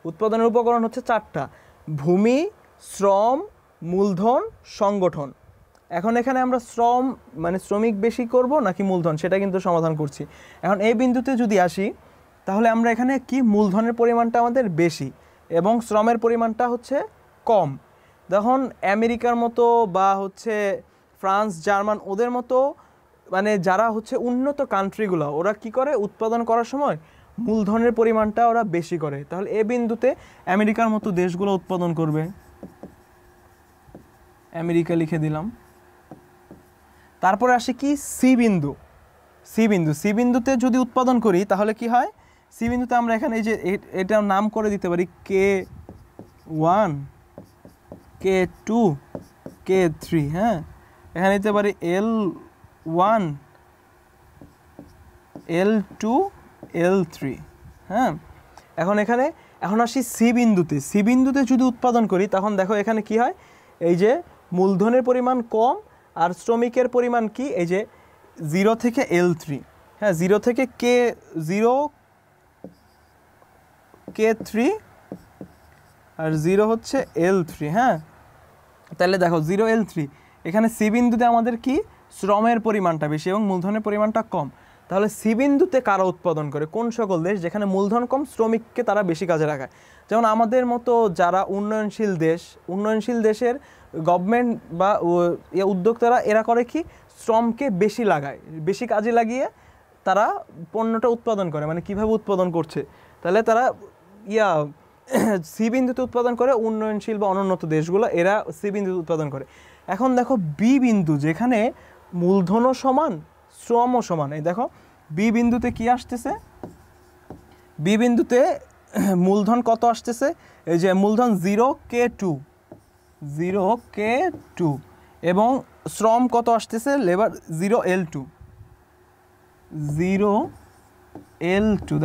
উৎপাদনের উপকরণ হচ্ছে 4টা: ভূমি, শ্রম, মূলধন, সংগঠন। এখন এখানে আমরা শ্রম মানে শ্রমিক বেশি করব নাকি মূলধন, সেটা কিন্তু সমাধান করছি। এখন এই বিন্দুতে যদি আসি, তাহলে আমরা এখানে কি মূলধনের পরিমাণটা আমাদের বেশি এবং শ্রমের পরিমাণটা হচ্ছে কম। তখন আমেরিকার মতো বা হচ্ছে ফ্রান্স, জার্মান, ওদের মতো মানে যারা হচ্ছে উন্নত কান্ট্রিগুলো, ওরা কি করে উৎপাদন করার সময় মূলধনের পরিমাণটা ওরা বেশি করে। তাহলে এ বিন্দুতে আমেরিকার মতো দেশগুলো উৎপাদন করবে, আমেরিকা লিখে দিলাম। তারপরে আসে কি সি বিন্দু। সি বিন্দুতে যদি উৎপাদন করি তাহলে কি হয়, সি বিন্দুতে আমরা এখানে এই যে এটার নাম করে দিতে পারি K1, K2, K3। হ্যাঁ, এখানে দিতে পারি L1, L2, L3। হ্যাঁ, এখন আসি সি বিন্দুতে যদি উৎপাদন করি তখন দেখো এখানে কি হয়, এই যে মূলধনের পরিমাণ কম আর শ্রমিকের পরিমাণ কি, এই যে 0 থেকে L3। হ্যাঁ, 0 থেকে K0, K3 আর 0 হচ্ছে L3। হ্যাঁ, তাহলে দেখো 0 L3, এখানে সি বিন্দুতে আমাদের কি শ্রমের পরিমাণটা বেশি এবং মূলধনের পরিমাণটা কম। তাহলে সি বিন্দুতে কারা উৎপাদন করে, কোন সকল দেশ যেখানে মূলধন কম, শ্রমিককে তারা বেশি কাজে লাগায়। যেমন আমাদের মতো যারা উন্নয়নশীল দেশের গভর্নমেন্ট বা উদ্যোক্তারা এরা করে কি, শ্রমকে বেশি লাগায়, বেশি কাজে লাগিয়ে তারা পণ্যটা উৎপাদন করে। মানে কিভাবে উৎপাদন করছে, তাহলে তারা সি বিন্দুতে উৎপাদন করে। উন্নয়নশীল বা অনুন্নত দেশগুলো এরা সি বিন্দুতে উৎপাদন করে। এখন দেখো বি বিন্দু, যেখানে মূলধনও সমান শ্রমও সমান। এই দেখো বি বিন্দুতে কি আসতেছে, বি বিন্দুতে মূলধন কত আসতেছে, এই যে মূলধন 0K2 এবং শ্রম কত আসতেছে, লেবার 0L2।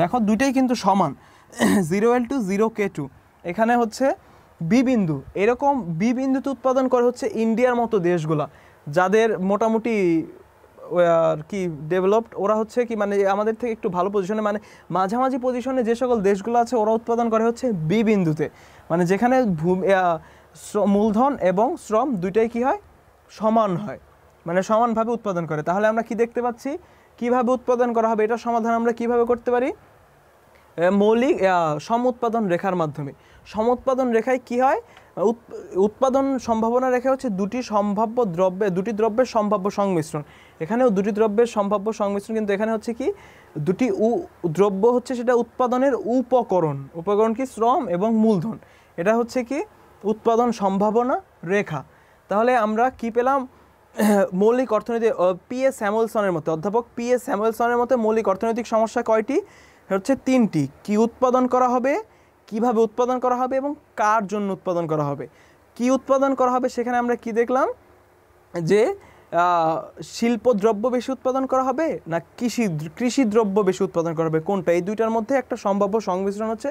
দেখো দুইটাই কিন্তু সমান, 0L2, 0K2। এখানে হচ্ছে বি বিন্দু, এরকম বি বিন্দুতে উৎপাদন করে হচ্ছে ইন্ডিয়ার মতো দেশগুলা, যাদের মোটামুটি আর কি ডেভেলপড, ওরা হচ্ছে কি মানে আমাদের থেকে একটু ভালো পজিশনে, মানে মাঝামাঝি পজিশনে যে সকল দেশগুলো আছে ওরা উৎপাদন করে হচ্ছে বি বিন্দুতে। মানে যেখানে মূলধন এবং শ্রম দুইটাই কি হয়, সমান হয়, মানে সমানভাবে উৎপাদন করে। তাহলে আমরা কি দেখতে পাচ্ছি, কিভাবে উৎপাদন করা হবে এটার সমাধান আমরা কিভাবে করতে পারি, মৌলিক সমউৎপাদন রেখার মাধ্যমে। সমউৎপাদন রেখায় কি হয়, উৎপাদন সম্ভাবনা রেখা হচ্ছে দুটি দ্রব্যের সম্ভাব্য সংমিশ্রণ। এখানেও দুটি দ্রব্যের সম্ভাব্য সংমিশ্রণ, কিন্তু এখানে হচ্ছে কি দুটি দ্রব্য হচ্ছে সেটা উৎপাদনের উপকরণ কি, শ্রম এবং মূলধন। এটা হচ্ছে কি উৎপাদন সম্ভাবনা রেখা। তাহলে আমরা কি পেলাম, মৌলিক অর্থনীতি অধ্যাপক P.A. স্যামুয়েলসনের মতে মৌলিক অর্থনৈতিক সমস্যা কয়টি, হচ্ছে 3টি। কি উৎপাদন করা হবে, কিভাবে উৎপাদন করা হবে এবং কার জন্য উৎপাদন করা হবে। কি উৎপাদন করা হবে, সেখানে আমরা কি দেখলাম যে শিল্প দ্রব্য বেশি উৎপাদন করা হবে না কৃষি দ্রব্য বেশি উৎপাদন করা হবে, কোনটা, এই দুইটার মধ্যে একটা সম্ভাব্য সংমিশ্রণ হচ্ছে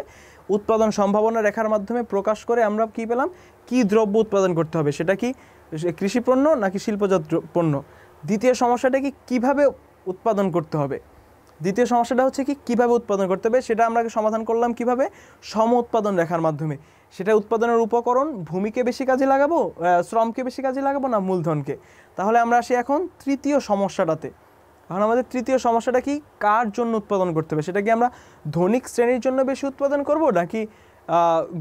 উৎপাদন সম্ভাবনা রেখার মাধ্যমে প্রকাশ করে আমরা কি পেলাম, কি দ্রব্য উৎপাদন করতে হবে, সেটা কি কৃষি পণ্য নাকি শিল্পজাত পণ্য। দ্বিতীয় সমস্যাটা কি, কিভাবে উৎপাদন করতে হবে। দ্বিতীয় সমস্যাটা হচ্ছে কি কিভাবে উৎপাদন করতে হবে, সেটা আমরা সমাধান করলাম কিভাবে, সমউৎপাদন রেখার মাধ্যমে। সেটা উৎপাদনের উপকরণ ভূমিকে বেশি কাজে লাগাবো, শ্রমকে বেশি কাজে লাগাবো না মূলধনকে। তাহলে আমরা আসি এখন তৃতীয় সমস্যাটাতে। এখন আমাদের তৃতীয় সমস্যাটা কি, কার জন্য উৎপাদন করতে হবে, সেটা কি আমরা ধনিক শ্রেণীর জন্য বেশি উৎপাদন করব নাকি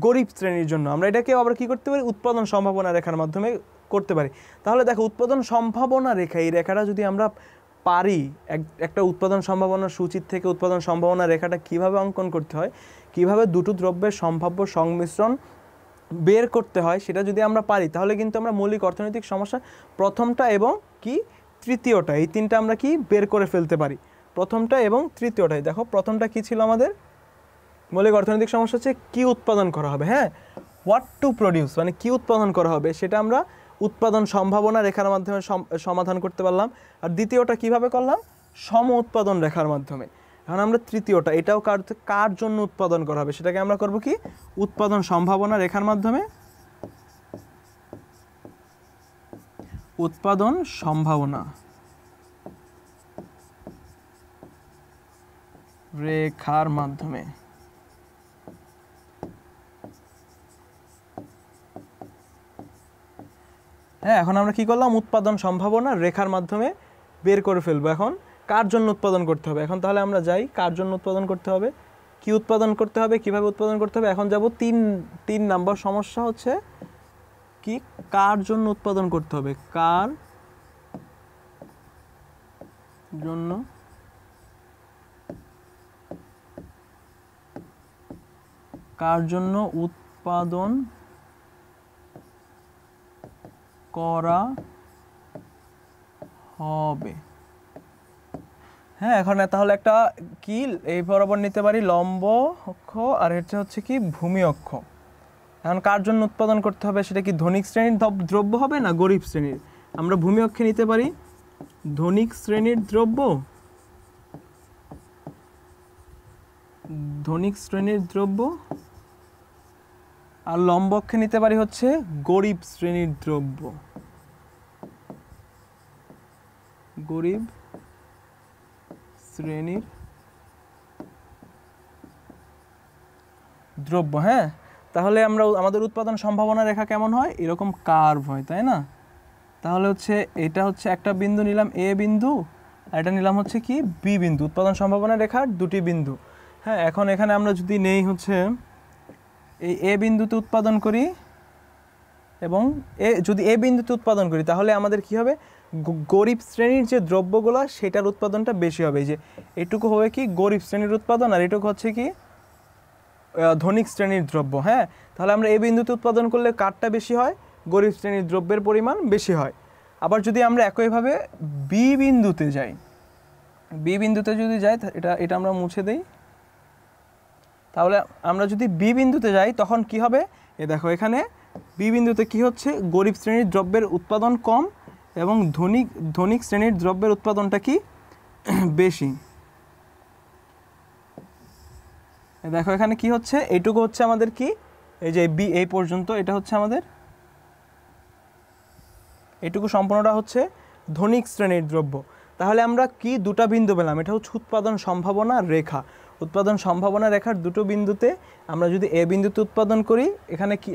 গরিব শ্রেণীর জন্য। আমরা এটাকে আবার কি করতে পারি, উৎপাদন সম্ভাবনা রেখার মাধ্যমে করতে পারি। তাহলে দেখো উৎপাদন সম্ভাবনা রেখা, এই রেখাটা যদি আমরা পারি, একটা উৎপাদন সম্ভাবনা সূচির থেকে উৎপাদন সম্ভাবনা রেখাটা কিভাবে অঙ্কন করতে হয়, কিভাবে দুটো দ্রব্যের সম্ভাব্য সংমিশ্রণ বের করতে হয়, সেটা যদি আমরা পারি তাহলে কিন্তু আমরা মৌলিক অর্থনৈতিক সমস্যা প্রথমটা এবং কি তৃতীয়টা, এই তিনটা আমরা কি বের করে ফেলতে পারি। প্রথমটা এবং তৃতীয়টাই দেখো, প্রথমটা কি ছিল আমাদের, মৌলিক অর্থনৈতিক সমস্যা হচ্ছে কি উৎপাদন করা হবে। হ্যাঁ, হোয়াট টু প্রডিউস, মানে কি উৎপাদন করা হবে, সেটা আমরা উৎপাদন সম্ভাবনা রেখার মাধ্যমে সমাধান করতে পারলাম। আর দ্বিতীয়টা কিভাবে করলাম, সম উৎপাদন রেখার মাধ্যমে। এখন আমরা তৃতীয়টা, এটাও কার জন্য উৎপাদন করা হবে, সেটাকে আমরা করব কি উৎপাদন সম্ভাবনা রেখার মাধ্যমে। উৎপাদন সম্ভাবনা রেখার মাধ্যমে। হ্যাঁ, এখন আমরা কি করলাম, উৎপাদন সম্ভাবনা রেখার মাধ্যমে বের করে ফেলবো। এখন কার জন্য উৎপাদন করতে হবে, এখন তাহলে আমরা যাই কার জন্য উৎপাদন করতে হবে, কি উৎপাদন করতে হবে, কিভাবে উৎপাদন করতে হবে। এখন যাব তিন নাম্বার সমস্যা হচ্ছে কি, কার জন্য উৎপাদন করতে হবে, কার জন্য উৎপাদন করা হবে। হ্যাঁ, এখন তাহলে একটা কি এই বরাবর নিতে পারি লম্ব অক্ষ, আর এটা হচ্ছে কি ভূমি অক্ষ। এখন কার জন্য উৎপাদন করতে হবে, সেটা কি ধনিক শ্রেণীর দ্রব্য হবে না গরিব শ্রেণীর। আমরা ভূমি অক্ষে নিতে পারি ধনিক শ্রেণীর দ্রব্য, আর লম্ব অক্ষে নিতে পারি হচ্ছে গরিব শ্রেণীর দ্রব্য, গরিব শ্রেণীর দ্রব্য। হ্যাঁ, তাহলে আমাদের উৎপাদন সম্ভাবনা রেখা কেমন হয়, এরকম কার্ভ হয়, তাই না। তাহলে হচ্ছে এটা হচ্ছে একটা বিন্দু নিলাম এ বিন্দু, আর এটা নিলাম হচ্ছে কি বি বিন্দু, উৎপাদন সম্ভাবনা রেখার দুটি বিন্দু। হ্যাঁ, এখন এখানে আমরা যদি নেই হচ্ছে এই এ বিন্দুতে উৎপাদন করি, এবং যদি এ বিন্দুতে উৎপাদন করি তাহলে আমাদের কি হবে, গরিব শ্রেণীর যে দ্রব্যগুলো সেটার উৎপাদনটা বেশি হবে। এই যে এটুকু হবে কি গরিব শ্রেণীর উৎপাদন, আর এটুকু হচ্ছে কি ধনিক শ্রেণীর দ্রব্য। হ্যাঁ, তাহলে আমরা এ বিন্দুতে উৎপাদন করলে কারটা বেশি হয়, গরিব শ্রেণীর দ্রব্যের পরিমাণ বেশি হয়। আবার যদি আমরা একইভাবে বি বিন্দুতে যাই, এটা আমরা মুছে দেই। তাহলে আমরা যদি বি বিন্দুতে যাই তখন কি হবে, দেখো এখানে বি বিন্দুতে কি হচ্ছে, গরিব শ্রেণীর দ্রব্যের উৎপাদন কম এবং ধনিক শ্রেণীর দ্রব্যের উৎপাদনটা কি বেশি। দেখো এখানে কি হচ্ছে, এইটুকু হচ্ছে আমাদের কি, এই যে বি এই পর্যন্ত, এটা হচ্ছে আমাদের এইটুকু সম্পূর্ণটা হচ্ছে ধনিক শ্রেণীর দ্রব্য। তাহলে আমরা কি দুটা বিন্দু পেলাম, এটা হচ্ছে উৎপাদন সম্ভাবনা রেখা। উৎপাদন সম্ভাবনা রেখার দুটো বিন্দুতে আমরা যদি এ বিন্দুতে উৎপাদন করি, এখানে কি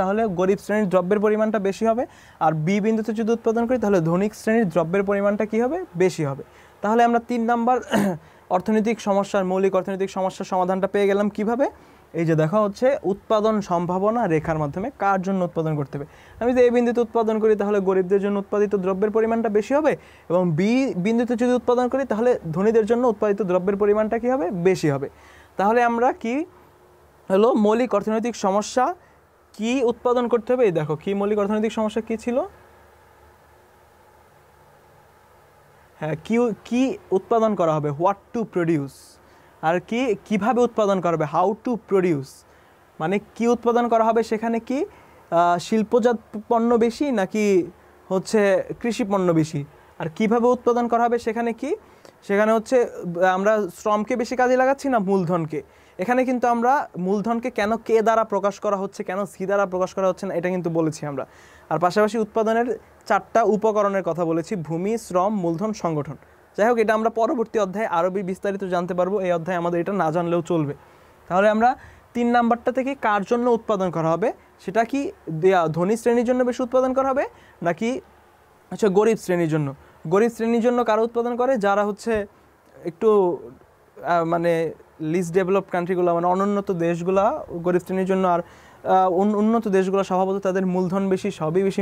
তাহলে গরিব শ্রেণীর দ্রব্যের পরিমাণটা বেশি হবে, আর বি বিন্দুতে যদি উৎপাদন করি তাহলে ধনিক শ্রেণীর দ্রব্যের পরিমাণটা কি হবে, বেশি হবে। তাহলে আমরা 3 নাম্বার মৌলিক অর্থনৈতিক সমস্যার সমাধানটা পেয়ে গেলাম। কিভাবে, এই যে দেখা হচ্ছে উৎপাদন সম্ভাবনা রেখার মাধ্যমে কার জন্য উৎপাদন করতে হবে। আমি যদি এ বিন্দুতে উৎপাদন করি তাহলে গরিবদের জন্য উৎপাদিত দ্রব্যের পরিমাণটা বেশি হবে, এবং বি বিন্দুতে যদি উৎপাদন করি তাহলে ধনীদের জন্য উৎপাদিত দ্রব্যের পরিমাণটা কি হবে, বেশি হবে। তাহলে আমরা কি হলো, মৌলিক অর্থনৈতিক সমস্যা কি উৎপাদন করতে হবে। এই দেখো কি মৌলিক অর্থনৈতিক সমস্যা কি ছিল, হ্যাঁ কি উৎপাদন করা হবে, হোয়াট টু প্রডিউস, আর কিভাবে উৎপাদন করা হবে, হাউ টু প্রডিউস। মানে কি উৎপাদন করা হবে, সেখানে কি শিল্পজাত পণ্য বেশি নাকি হচ্ছে কৃষি পণ্য বেশি, আর কিভাবে উৎপাদন করা হবে সেখানে হচ্ছে আমরা শ্রমকে বেশি কাজে লাগাচ্ছি না মূলধনকে। এখানে কিন্তু আমরা মূলধনকে কেন কে দ্বারা প্রকাশ করা হচ্ছে, কেন সি দ্বারা প্রকাশ করা হচ্ছে না, এটা কিন্তু বলেছি আমরা। আর পাশাপাশি উৎপাদনের 4টা উপকরণের কথা বলেছি, ভূমি, শ্রম, মূলধন, সংগঠন। যাই হোক, এটা আমরা পরবর্তী অধ্যায়ে আরও বিস্তারিত জানতে পারবো, এই অধ্যায়ে আমাদের এটা না জানলেও চলবে। তাহলে আমরা 3 নাম্বারটা থেকে কার জন্য উৎপাদন করা হবে, সেটা কি ধনী শ্রেণীর জন্য বেশি উৎপাদন করা হবে নাকি আচ্ছা গরিব শ্রেণীর জন্য। গরিব শ্রেণীর জন্য কারা উৎপাদন করে, যারা হচ্ছে একটু মানে লিস্ট ডেভেলপড কান্ট্রিগুলো, মানে অনুন্নত দেশগুলা গরিব শ্রেণীর জন্য। আর উন্নত দেশগুলো স্বভাবত তাদের মূলধন বেশি, সবই বেশি,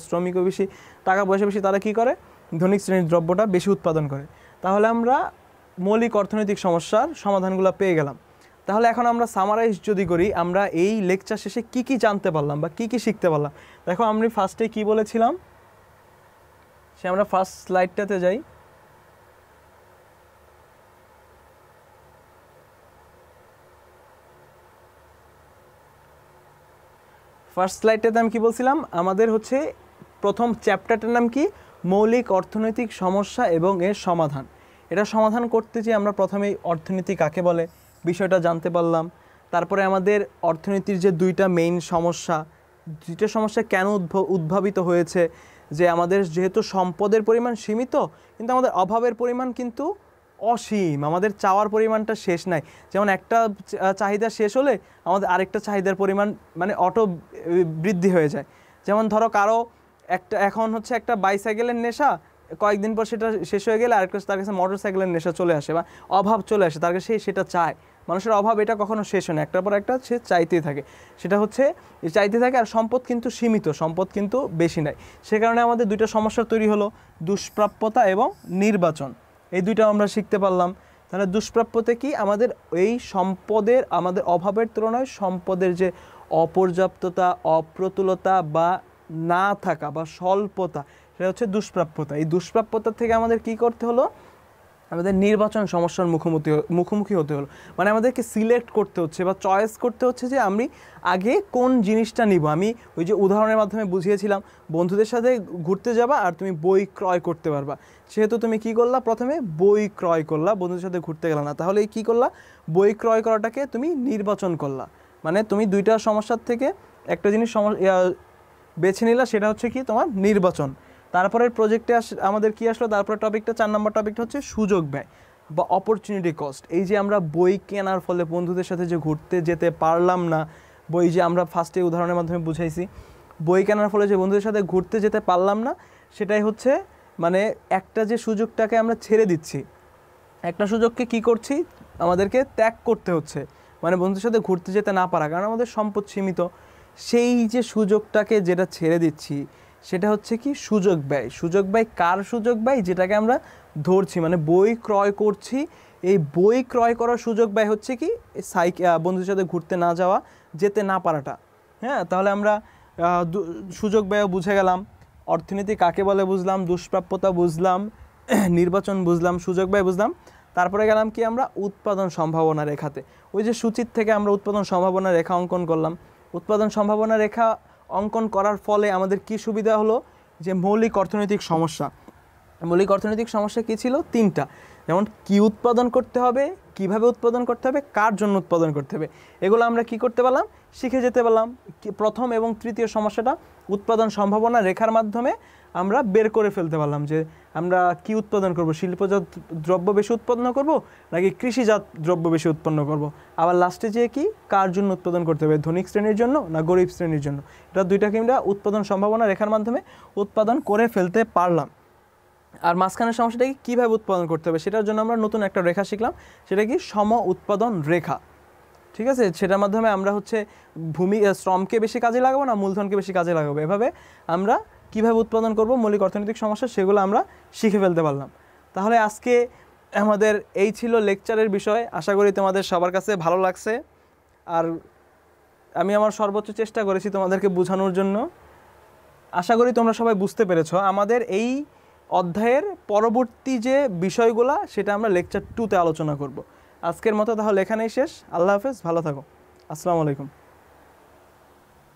শ্রমিকও বেশি, টাকা পয়সা বেশি, তারা কি করে, ধনিক শ্রেণীর দ্রব্যটা বেশি উৎপাদন করে। তাহলে আমরা মৌলিক অর্থনৈতিক সমস্যার সমাধানগুলো পেয়ে গেলাম। তাহলে এখন আমরা সামারাইজ যদি করি, আমরা এই লেকচার শেষে কি জানতে পারলাম বা কি শিখতে পারলাম। দেখো আমি ফার্স্টে কি বলেছিলাম, আমরা ফার্স্ট স্লাইডটাতে যাই। ফার্স্ট স্লাইডটাতে আমি কি বলছিলাম, আমাদের হচ্ছে প্রথম চ্যাপ্টারটার নাম কি, মৌলিক অর্থনৈতিক সমস্যা এবং এর সমাধান। এটা সমাধান করতে যে আমরা প্রথমেই অর্থনীতি কাকে বলে বিষয়টা জানতে পারলাম। তারপরে আমাদের অর্থনীতির যে দুইটা মেইন সমস্যা, দুইটা সমস্যা কেন উদ্ভাবিত হয়েছে, যে আমাদের যেহেতু সম্পদের পরিমাণ সীমিত, কিন্তু আমাদের অভাবের পরিমাণ কিন্তু অসীম, আমাদের চাওয়ার পরিমাণটা শেষ নাই। যেমন একটা চাহিদা শেষ হলে আমাদের আরেকটা চাহিদার পরিমাণ মানে অটো বৃদ্ধি হয়ে যায়। যেমন ধরো কারো এখন হচ্ছে একটা বাইসাইকেলের নেশা, কয়েকদিন পর সেটা শেষ হয়ে গেলে আরেকটা তার কাছে মোটর সাইকেলের নেশা চলে আসে বা অভাব চলে আসে, তার কাছে সেটা চায়। মানুষের অভাব এটা কখনো শেষ হয় না, একটার পর একটা সে চাইতেই থাকে, সেটা হচ্ছে চাইতে থাকে। আর সম্পদ কিন্তু সীমিত, সম্পদ কিন্তু বেশি নাই। সে কারণে আমাদের দুইটা সমস্যা তৈরি হলো, দুষ্প্রাপ্যতা এবং নির্বাচন। এই দুইটা আমরা শিখতে পারলাম। তাহলে দুষ্প্রাপ্যতা কি? আমাদের এই সম্পদের, আমাদের অভাবের তুলনায় সম্পদের যে অপর্যাপ্ততা, অপ্রতুলতা বা না থাকা বা স্বল্পতা, সেটা হচ্ছে দুষ্প্রাপ্যতা। এই দুষ্প্রাপ্যতা থেকে আমাদের কি করতে হলো? আমাদের নির্বাচন সমস্যার মুখোমুখি হতে হলো। মানে আমাদেরকে সিলেক্ট করতে হচ্ছে বা চয়েস করতে হচ্ছে যে আমি আগে কোন জিনিসটা নিব। আমি ওই যে উদাহরণের মাধ্যমে বুঝিয়েছিলাম, বন্ধুদের সাথে ঘুরতে যাবা আর তুমি বই ক্রয় করতে পারবা, সেহেতু তুমি কি করলা? প্রথমে বই ক্রয় করলা, বন্ধুদের সাথে ঘুরতে গেলা না। তাহলে কি করলা? বই ক্রয় করাটাকে তুমি নির্বাচন করলা। মানে তুমি দুইটা সমস্যার থেকে একটা জিনিস বেছে নিলা, সেটা হচ্ছে কি? তোমার নির্বাচন। তারপরের প্রজেক্টে আমাদের কি আসলো? তারপরে টপিকটা 4 নম্বর টপিকটা হচ্ছে সুযোগ ব্যয় বা অপরচুনিটি কস্ট। এই যে আমরা বই কেনার ফলে বন্ধুদের সাথে যে ঘুরতে যেতে পারলাম না, বই যে আমরা ফার্স্টে উদাহরণের মাধ্যমে বুঝাইছি, বই কেনার ফলে যে বন্ধুদের সাথে ঘুরতে যেতে পারলাম না, সেটাই হচ্ছে মানে একটা যে সুযোগটাকে আমরা ছেড়ে দিচ্ছি, একটা সুযোগকে কি করছি? আমাদেরকে ত্যাগ করতে হচ্ছে। মানে বন্ধুদের সাথে ঘুরতে যেতে না পারা, কারণ আমাদের সম্পদ সীমিত। সেই যে সুযোগটাকে যেটা ছেড়ে দিচ্ছি, সেটা হচ্ছে কি? সুযোগ ব্যয়। সুযোগ ব্যয় কার সুযোগ ব্যয়? যেটাকে আমরা ধরছি, মানে বই ক্রয় করছি, এই বই ক্রয় করার সুযোগ ব্যয় হচ্ছে কি? বন্ধুদের সাথে ঘুরতে না যাওয়া, যেতে না পারাটা। হ্যাঁ, তাহলে আমরা সুযোগ ব্যয় বুঝে গেলাম, অর্থনীতি কাকে বলে বুঝলাম, দুষ্প্রাপ্যতা বুঝলাম, নির্বাচন বুঝলাম, সুযোগ ব্যয় বুঝলাম। তারপরে গেলাম কি আমরা? উৎপাদন সম্ভাবনা রেখাতে। ওই যে সূচির থেকে আমরা উৎপাদন সম্ভাবনা রেখা অঙ্কন করলাম। উৎপাদন সম্ভাবনা রেখা অঙ্কন করার ফলে আমাদের কি সুবিধা হলো? যে মৌলিক অর্থনৈতিক সমস্যা, মৌলিক অর্থনৈতিক সমস্যা কী ছিল? 3টা। যেমন কি উৎপাদন করতে হবে, কিভাবে উৎপাদন করতে হবে, কার জন্য উৎপাদন করতে হবে, এগুলো আমরা কি করতে পারলাম? শিখে যেতে পারলাম। প্রথম এবং তৃতীয় সমস্যাটা উৎপাদন সম্ভাবনা রেখার মাধ্যমে আমরা বের করে ফেলতে পারলাম যে আমরা কি উৎপাদন করব, শিল্পজাত দ্রব্য বেশি উৎপন্ন করব নাকি কৃষিজাত দ্রব্য বেশি উৎপন্ন করব। আবার লাস্টে যেয়ে কি? কার জন্য উৎপাদন করতে হবে, ধনিক শ্রেণীর জন্য না গরিব শ্রেণীর জন্য। এটা দুইটাকে আমরা উৎপাদন সম্ভাবনা রেখার মাধ্যমে উৎপাদন করে ফেলতে পারলাম। আর মাঝখানের সমস্যাটা কি? কীভাবে উৎপাদন করতে হবে, সেটার জন্য আমরা নতুন একটা রেখা শিখলাম, সেটা কি? সম উৎপাদন রেখা। ঠিক আছে, সেটার মাধ্যমে আমরা হচ্ছে শ্রমকে বেশি কাজে লাগাবো না মূলধনকে বেশি কাজে লাগাবো, এভাবে আমরা কিভাবে উৎপাদন করব মৌলিক অর্থনৈতিক সমস্যা, সেগুলো আমরা শিখে ফেলতে পারলাম। তাহলে আজকে আমাদের এই ছিল লেকচারের বিষয়। আশা করি তোমাদের সবার কাছে ভালো লাগছে, আর আমি আমার সর্বোচ্চ চেষ্টা করেছি তোমাদেরকে বোঝানোর জন্য। আশা করি তোমরা সবাই বুঝতে পেরেছো। আমাদের এই অধ্যায়ের পরবর্তী যে বিষয়গুলো, সেটা আমরা লেকচার 2তে আলোচনা করব। আজকের মতো তাহলে এখানেই শেষ। আল্লাহ হাফেজ, ভালো থাকো। আসসালামু আলাইকুম।